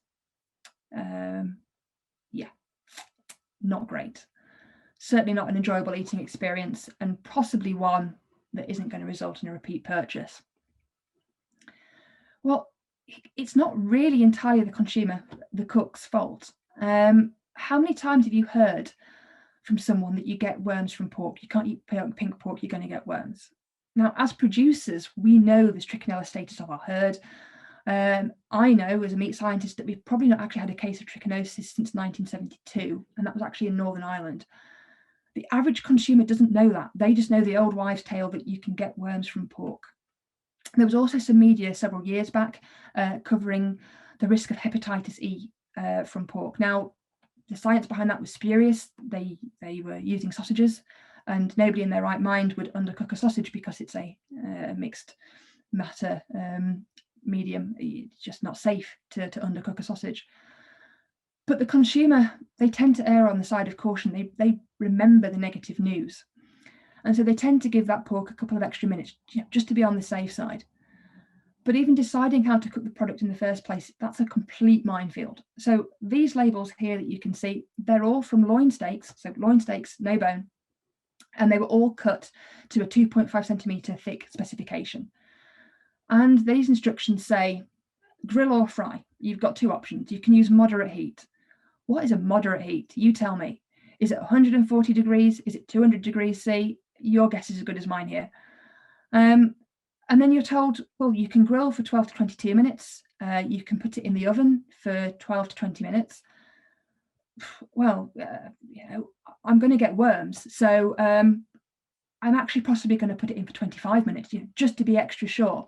Speaker 2: Yeah, not great. Certainly not an enjoyable eating experience, and possibly one that isn't going to result in a repeat purchase. Well, it's not really entirely the consumer, the cook's fault. How many times have you heard from someone that you get worms from pork? You can't eat pink pork, you're going to get worms. Now, as producers, we know the trichinella status of our herd. I know as a meat scientist that we've probably not actually had a case of trichinosis since 1972, and that was actually in Northern Ireland. The average consumer doesn't know that. They just know the old wives' tale that you can get worms from pork. There was also some media several years back covering the risk of hepatitis E from pork. Now, the science behind that was spurious. They were using sausages, and nobody in their right mind would undercook a sausage because it's a mixed matter medium. It's just not safe to undercook a sausage. But the consumer, they tend to err on the side of caution. They remember the negative news. And so they tend to give that pork a couple of extra minutes, just to be on the safe side. But even deciding how to cook the product in the first place, that's a complete minefield. So these labels here that you can see, they're all from loin steaks. So loin steaks, no bone. And they were all cut to a 2.5 centimetre thick specification. And these instructions say, grill or fry. You've got two options. You can use moderate heat. What is a moderate heat? You tell me. Is it 140 degrees? Is it 200 degrees C? Your guess is as good as mine here. And then you're told, well, you can grill for 12 to 22 minutes. You can put it in the oven for 12 to 20 minutes. Well, I'm going to get worms. So I'm actually possibly going to put it in for 25 minutes, just to be extra sure.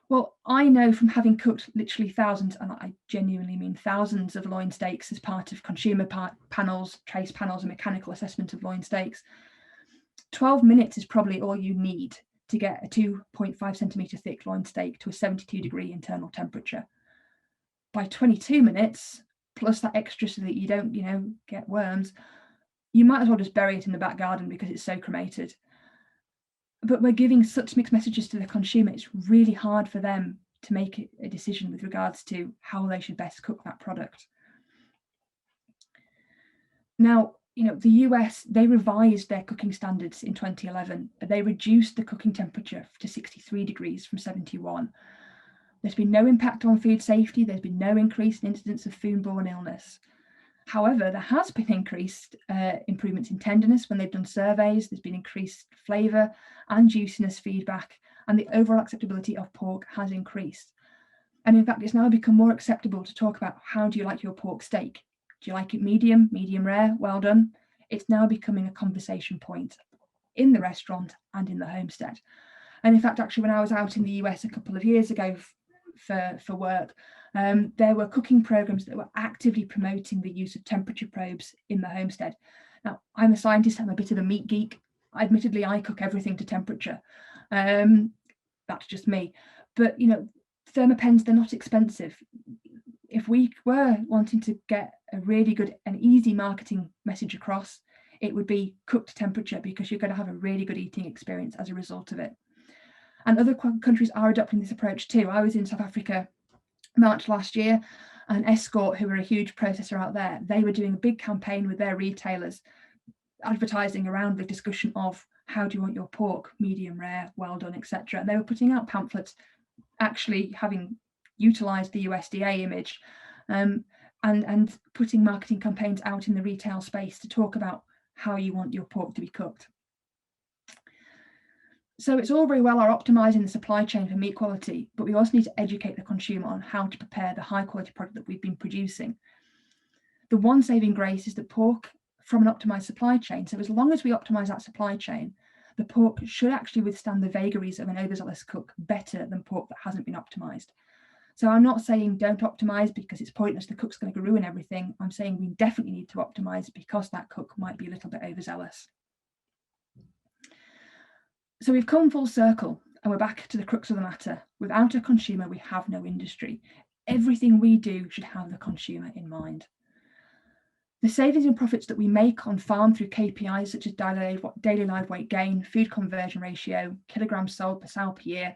Speaker 2: Well, I know from having cooked literally thousands, and I genuinely mean thousands of loin steaks as part of consumer panels, trace panels, and mechanical assessment of loin steaks, 12 minutes is probably all you need to get a 2.5 centimetre thick loin steak to a 72 degree internal temperature. By 22 minutes, plus that extra so that you don't, get worms, you might as well just bury it in the back garden because it's so cremated. But we're giving such mixed messages to the consumer, it's really hard for them to make a decision with regards to how they should best cook that product. Now, the US, they revised their cooking standards in 2011. They reduced the cooking temperature to 63 degrees from 71. There's been no impact on food safety. There's been no increase in incidence of foodborne illness. However, there has been increased improvements in tenderness when they've done surveys. There's been increased flavour and juiciness feedback, and the overall acceptability of pork has increased. And in fact, it's now become more acceptable to talk about how do you like your pork steak? Do you like it medium, medium rare, well done? It's now becoming a conversation point in the restaurant and in the homestead. And in fact, actually, when I was out in the US a couple of years ago for work, there were cooking programs that were actively promoting the use of temperature probes in the homestead. Now, I'm a scientist, I'm a bit of a meat geek. Admittedly, I cook everything to temperature. That's just me. But, thermopens, they're not expensive. If we were wanting to get a really good and easy marketing message across, it would be cooked to temperature, because you're going to have a really good eating experience as a result of it. And other countries are adopting this approach too. I was in South Africa March last year, and Escort, who are a huge processor out there, they were doing a big campaign with their retailers, advertising around the discussion of how do you want your pork, medium rare, well done, etc. And they were putting out pamphlets, actually having utilise the USDA image, and putting marketing campaigns out in the retail space to talk about how you want your pork to be cooked. So it's all very well our optimising the supply chain for meat quality, but we also need to educate the consumer on how to prepare the high quality product that we've been producing. The one saving grace is that pork from an optimised supply chain. So as long as we optimise that supply chain, the pork should actually withstand the vagaries of an overzealous cook better than pork that hasn't been optimised. So I'm not saying don't optimise because it's pointless, the cook's going to ruin everything. I'm saying we definitely need to optimise because that cook might be a little bit overzealous. So we've come full circle and we're back to the crux of the matter. Without a consumer, we have no industry. Everything we do should have the consumer in mind. The savings and profits that we make on farm through KPIs such as daily live weight gain, food conversion ratio, kilograms sold per sow per year,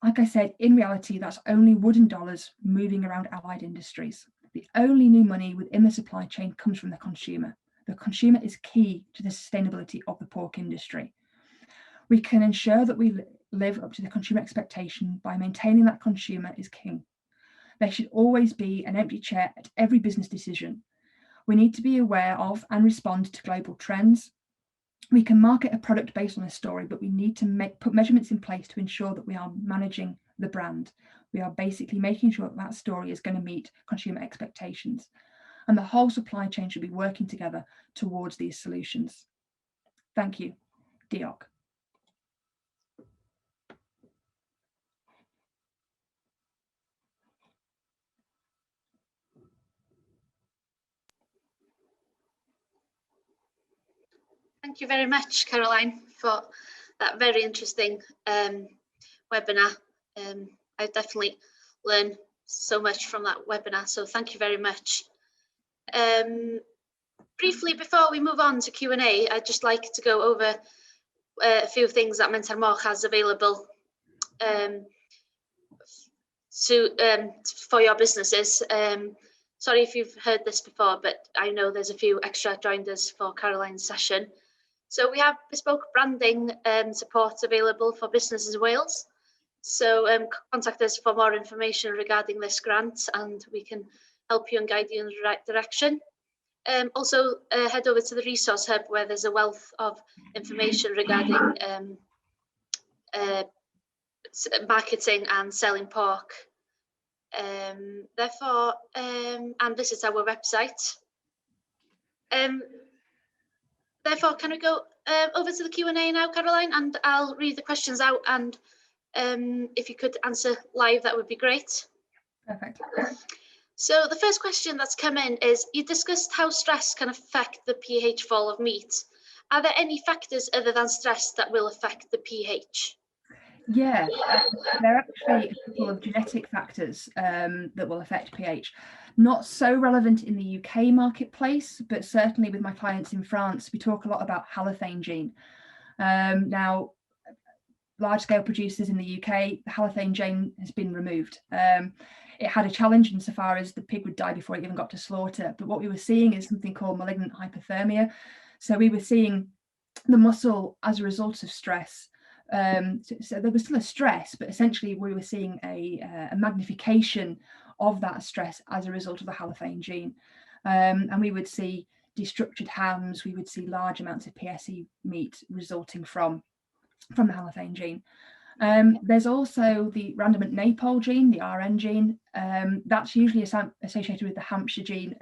Speaker 2: like I said, in reality, that's only wooden dollars moving around allied industries. The only new money within the supply chain comes from the consumer. The consumer is key to the sustainability of the pork industry. We can ensure that we live up to the consumer expectation by maintaining that consumer is king. There should always be an empty chair at every business decision. We need to be aware of and respond to global trends. We can market a product based on a story, but we need to put measurements in place to ensure that we are managing the brand. We are basically making sure that that story is going to meet consumer expectations. And the whole supply chain should be working together towards these solutions. Thank you. Diolch.
Speaker 1: Thank you very much, Caroline, for that very interesting webinar. I definitely learned so much from that webinar, so thank you very much. Briefly, before we move on to Q&A, I'd just like to go over a few things that Menter Moch has available for your businesses. Sorry if you've heard this before, but I know there's a few extra joiners for Caroline's session. So we have bespoke branding support available for businesses in Wales. So contact us for more information regarding this grant and we can help you and guide you in the right direction. Also head over to the resource hub where there's a wealth of information regarding marketing and selling pork. And visit our website. Therefore, can we go over to the Q&A now, Caroline, and I'll read the questions out, and if you could answer live, that would be great.
Speaker 2: Perfect.
Speaker 1: So the first question that's come in is, you discussed how stress can affect the pH fall of meat. Are there any factors other than stress that will affect the pH?
Speaker 2: Yeah, there are actually a couple of genetic factors that will affect pH. Not so relevant in the UK marketplace, but certainly with my clients in France, we talk a lot about halothane gene. Now, large-scale producers in the UK, the halothane gene has been removed. It had a challenge insofar as the pig would die before it even got to slaughter. But what we were seeing is something called malignant hypothermia. So we were seeing the muscle as a result of stress. So there was still a stress, but essentially we were seeing a magnification of that stress as a result of the halothane gene. And we would see destructured hams, we would see large amounts of PSE meat resulting from the halothane gene. There's also the random Napole gene, the RN gene. That's usually associated with the Hampshire gene.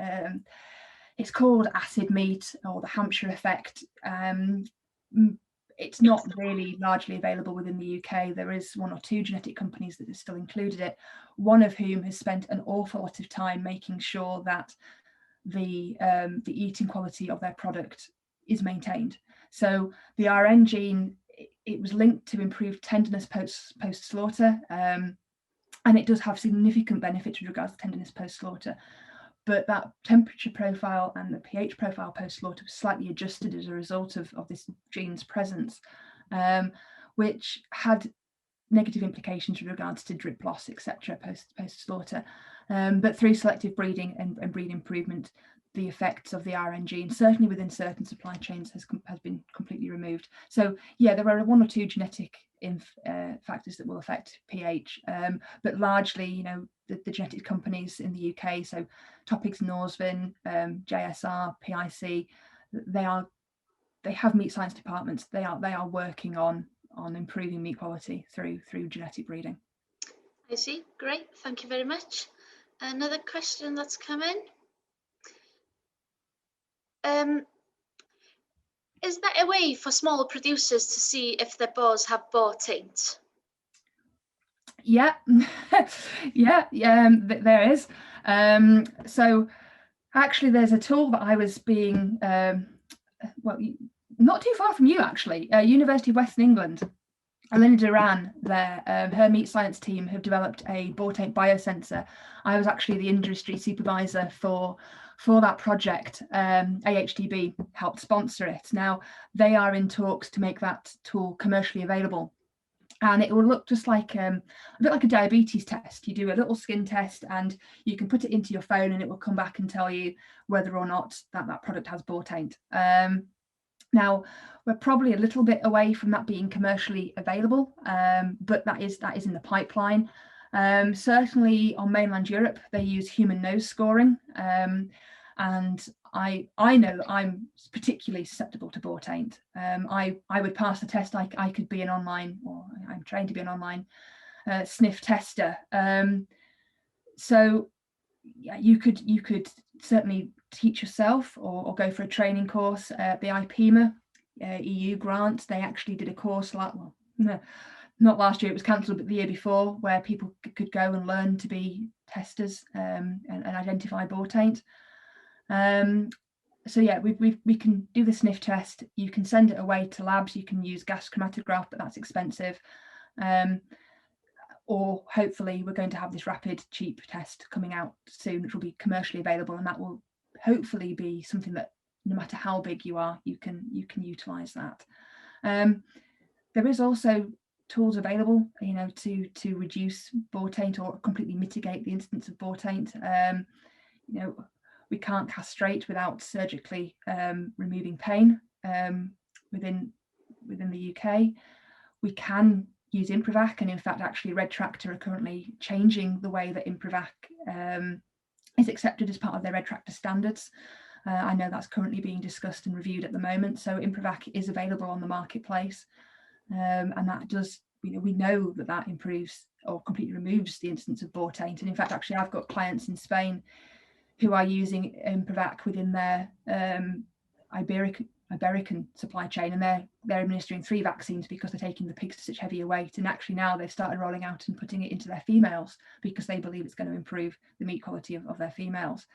Speaker 2: It's called acid meat or the Hampshire effect. It's not really largely available within the UK. There is one or two genetic companies that have still included it, one of whom has spent an awful lot of time making sure that the eating quality of their product is maintained. So the RN gene, it was linked to improved tenderness post-slaughter, and it does have significant benefits with regards to tenderness post-slaughter. But that temperature profile and the pH profile post-slaughter was slightly adjusted as a result of this gene's presence, which had negative implications with regards to drip loss, etc., post-slaughter. But through selective breeding and breed improvement, the effects of the RNG, and certainly within certain supply chains has been completely removed. So yeah, there are 1 or 2 genetic factors that will affect pH, but largely, you know, the genetic companies in the UK, so Topigs, Norsvin, JSR, PIC, they have meat science departments. They are working on improving meat quality through genetic breeding.
Speaker 1: I see. Great. Thank you very much. Another question that's come in. Is there a way for smaller producers to see if their boars have boar taint?
Speaker 2: Yeah, yeah, there is. So actually, there's a tool that I was being, well, not too far from you actually, University of Western England. Elena Duran, her meat science team have developed a boar taint biosensor. I was actually the industry supervisor for that project. AHDB helped sponsor it. Now they are in talks to make that tool commercially available, and it will look just like a bit like a diabetes test. You do a little skin test and you can put it into your phone and it will come back and tell you whether or not that product has boar taint. Now, we're probably a little bit away from that being commercially available, but that is in the pipeline. Certainly on mainland Europe, they use human nose scoring, and I know that I'm particularly susceptible to boar taint. I would pass the test. I could be an online, or I'm trained to be an online sniff tester. So yeah, you could certainly teach yourself or go for a training course. The IPEMA EU grant, they actually did a course not last year, it was cancelled, but the year before, where people could go and learn to be testers and identify boar taint. So yeah, we can do the sniff test. You can send it away to labs. You can use gas chromatograph, but that's expensive. Or hopefully we're going to have this rapid, cheap test coming out soon, which will be commercially available, and that will hopefully be something that no matter how big you are, you can utilize that. There is also tools available, you know, to reduce boar taint or completely mitigate the incidence of boar taint. You know, we can't castrate without surgically removing pain within the UK. We can use Improvac, and in fact actually Red Tractor are currently changing the way that Improvac is accepted as part of their Red Tractor standards. I know that's currently being discussed and reviewed at the moment, so Improvac is available on the marketplace, and that does, you know, we know that improves or completely removes the incidence of boar taint. And in fact actually I've got clients in Spain who are using Improvac within their Iberican supply chain, and they're administering 3 vaccines because they're taking the pigs to such heavier weight, and actually now they've started rolling out and putting it into their females because they believe it's going to improve the meat quality of their females.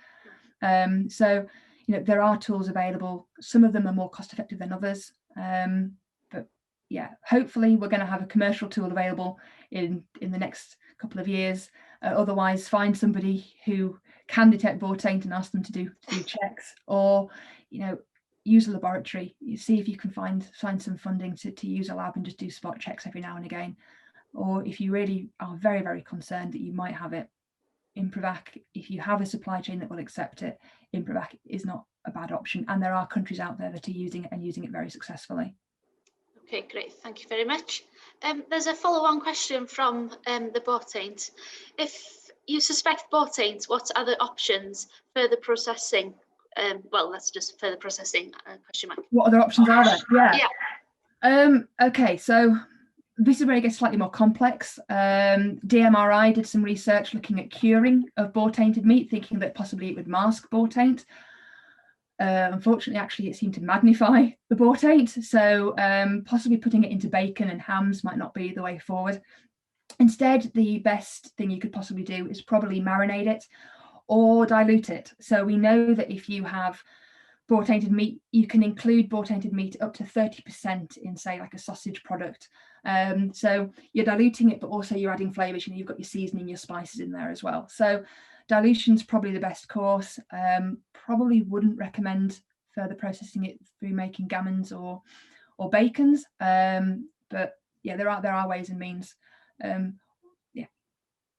Speaker 2: So you know, there are tools available. Some of them are more cost effective than others, but yeah, hopefully we're going to have a commercial tool available in the next couple of years. Otherwise, find somebody who can detect boar taint and ask them to do checks, or you know, use a laboratory. You see if you can find some funding to use a lab and just do spot checks every now and again. Or if you really are very, very concerned that you might have it, Improvac, if you have a supply chain that will accept it, Improvac is not a bad option, and there are countries out there that are using it and using it very successfully.
Speaker 1: Okay, great. Thank you very much. There's a follow-on question from the boar taint. If you suspect boar taint, what are the options? Further processing? Well, that's just further processing, question mark.
Speaker 2: What other options are there?
Speaker 1: Yeah.
Speaker 2: Okay, so this is where it gets slightly more complex. DMRI did some research looking at curing of boar tainted meat, thinking that possibly it would mask boar taint. Unfortunately, actually, it seemed to magnify the boar taint. So possibly putting it into bacon and hams might not be the way forward. Instead, the best thing you could possibly do is probably marinate it or dilute it. So we know that if you have boar tainted meat, you can include boar tainted meat up to 30% in, say, like a sausage product. So you're diluting it, but also you're adding flavors. You know, you've got your seasoning, your spices in there as well. So dilution's probably the best course. Probably wouldn't recommend further processing it through making gammons or bacons. But yeah, there are ways and means. Yeah.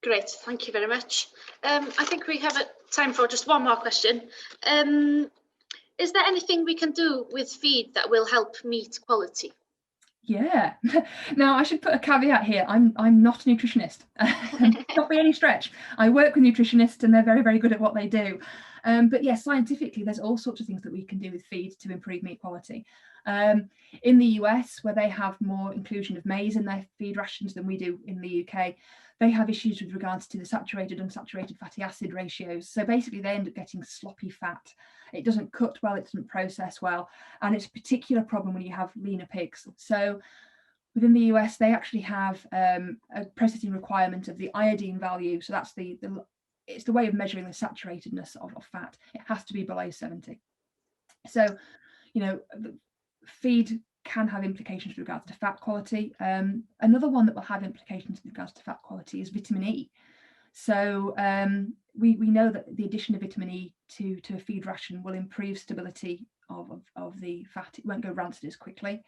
Speaker 1: Great, thank you very much. I think we have time for just one more question. Is there anything we can do with feed that will help meat quality?
Speaker 2: Yeah. Now I should put a caveat here. I'm not a nutritionist. Not by any stretch. I work with nutritionists and they're very, very good at what they do. But yeah, scientifically, there's all sorts of things that we can do with feed to improve meat quality. In the US, where they have more inclusion of maize in their feed rations than we do in the UK, they have issues with regards to the saturated unsaturated fatty acid ratios. So basically they end up getting sloppy fat. It doesn't cut well, it doesn't process well, and it's a particular problem when you have leaner pigs. So within the US, they actually have a processing requirement of the iodine value. So that's it's the way of measuring the saturatedness of fat. It has to be below 70. So, you know, feed can have implications with regards to fat quality. Another one that will have implications with regards to fat quality is vitamin E. So we know that the addition of vitamin E to a feed ration will improve stability of the fat. It won't go rancid as quickly.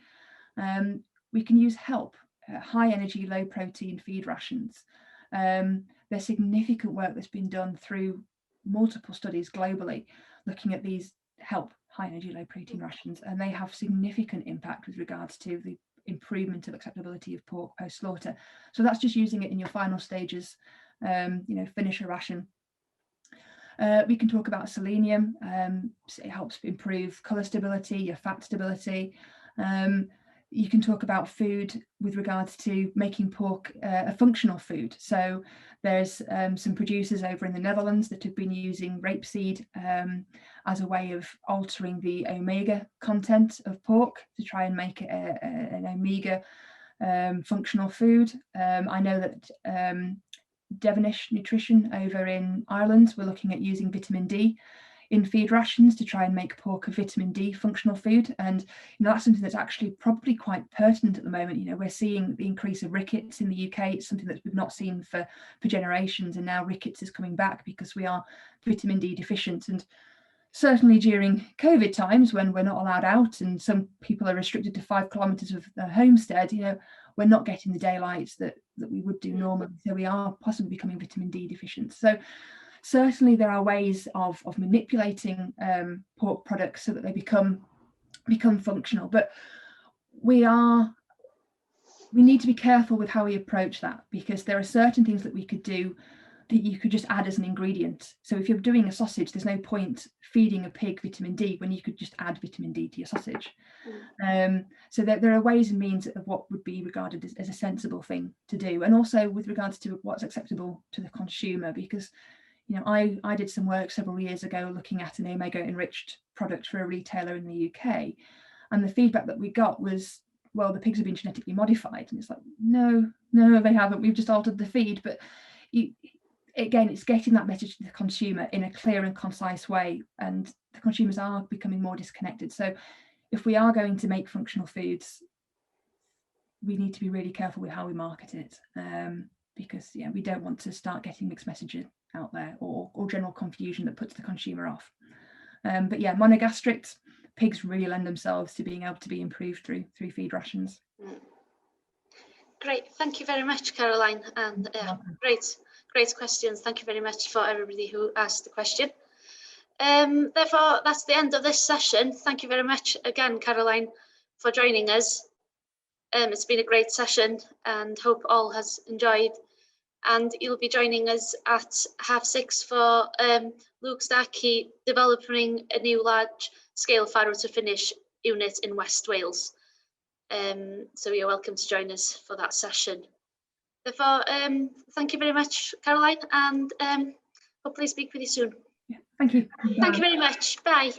Speaker 2: We can use HELP, high energy, low protein feed rations. There's significant work that's been done through multiple studies globally looking at these HELP, high energy, low protein rations, and they have significant impact with regards to the improvement of acceptability of pork post slaughter. So that's just using it in your final stages. Finish a ration. We can talk about selenium. It helps improve colour stability, your fat stability. You can talk about food with regards to making pork a functional food. So there's some producers over in the Netherlands that have been using rapeseed as a way of altering the omega content of pork to try and make it an omega functional food. I know that Devonish Nutrition over in Ireland, we're looking at using vitamin D in feed rations to try and make pork a vitamin D functional food. And that's something that's actually probably quite pertinent at the moment. We're seeing the increase of rickets in the UK. It's something that we've not seen for generations, and now rickets is coming back because we are vitamin D deficient. And certainly during COVID times, when we're not allowed out and some people are restricted to 5 kilometres of their homestead, we're not getting the daylight that we would do normally. So we are possibly becoming vitamin D deficient. So certainly there are ways of manipulating pork products so that they become functional. But we need to be careful with how we approach that, because there are certain things that we could do that you could just add as an ingredient. So if you're doing a sausage, there's no point feeding a pig vitamin D when you could just add vitamin D to your sausage. So there are ways and means of what would be regarded as a sensible thing to do, and also with regards to what's acceptable to the consumer, because I did some work several years ago looking at an omega enriched product for a retailer in the UK, and the feedback that we got was, well, the pigs have been genetically modified, and it's like, no, they haven't. We've just altered the feed. But again, it's getting that message to the consumer in a clear and concise way, and the consumers are becoming more disconnected. So if we are going to make functional foods, we need to be really careful with how we market it, because we don't want to start getting mixed messages out there or general confusion that puts the consumer off. But yeah, monogastric pigs really lend themselves to being able to be improved through feed rations.
Speaker 1: Great, thank you very much, Caroline, and great questions. Thank you very much for everybody who asked the question. Therefore, that's the end of this session. Thank you very much again, Caroline, for joining us. It's been a great session, and hope all has enjoyed. And you'll be joining us at 6:30 for Luke Starkey developing a new large-scale farrow to finish unit in West Wales. So you're welcome to join us for that session. Therefore, thank you very much, Caroline, and hopefully speak with you soon.
Speaker 2: Yeah, thank you.
Speaker 1: Thank you very much. Bye.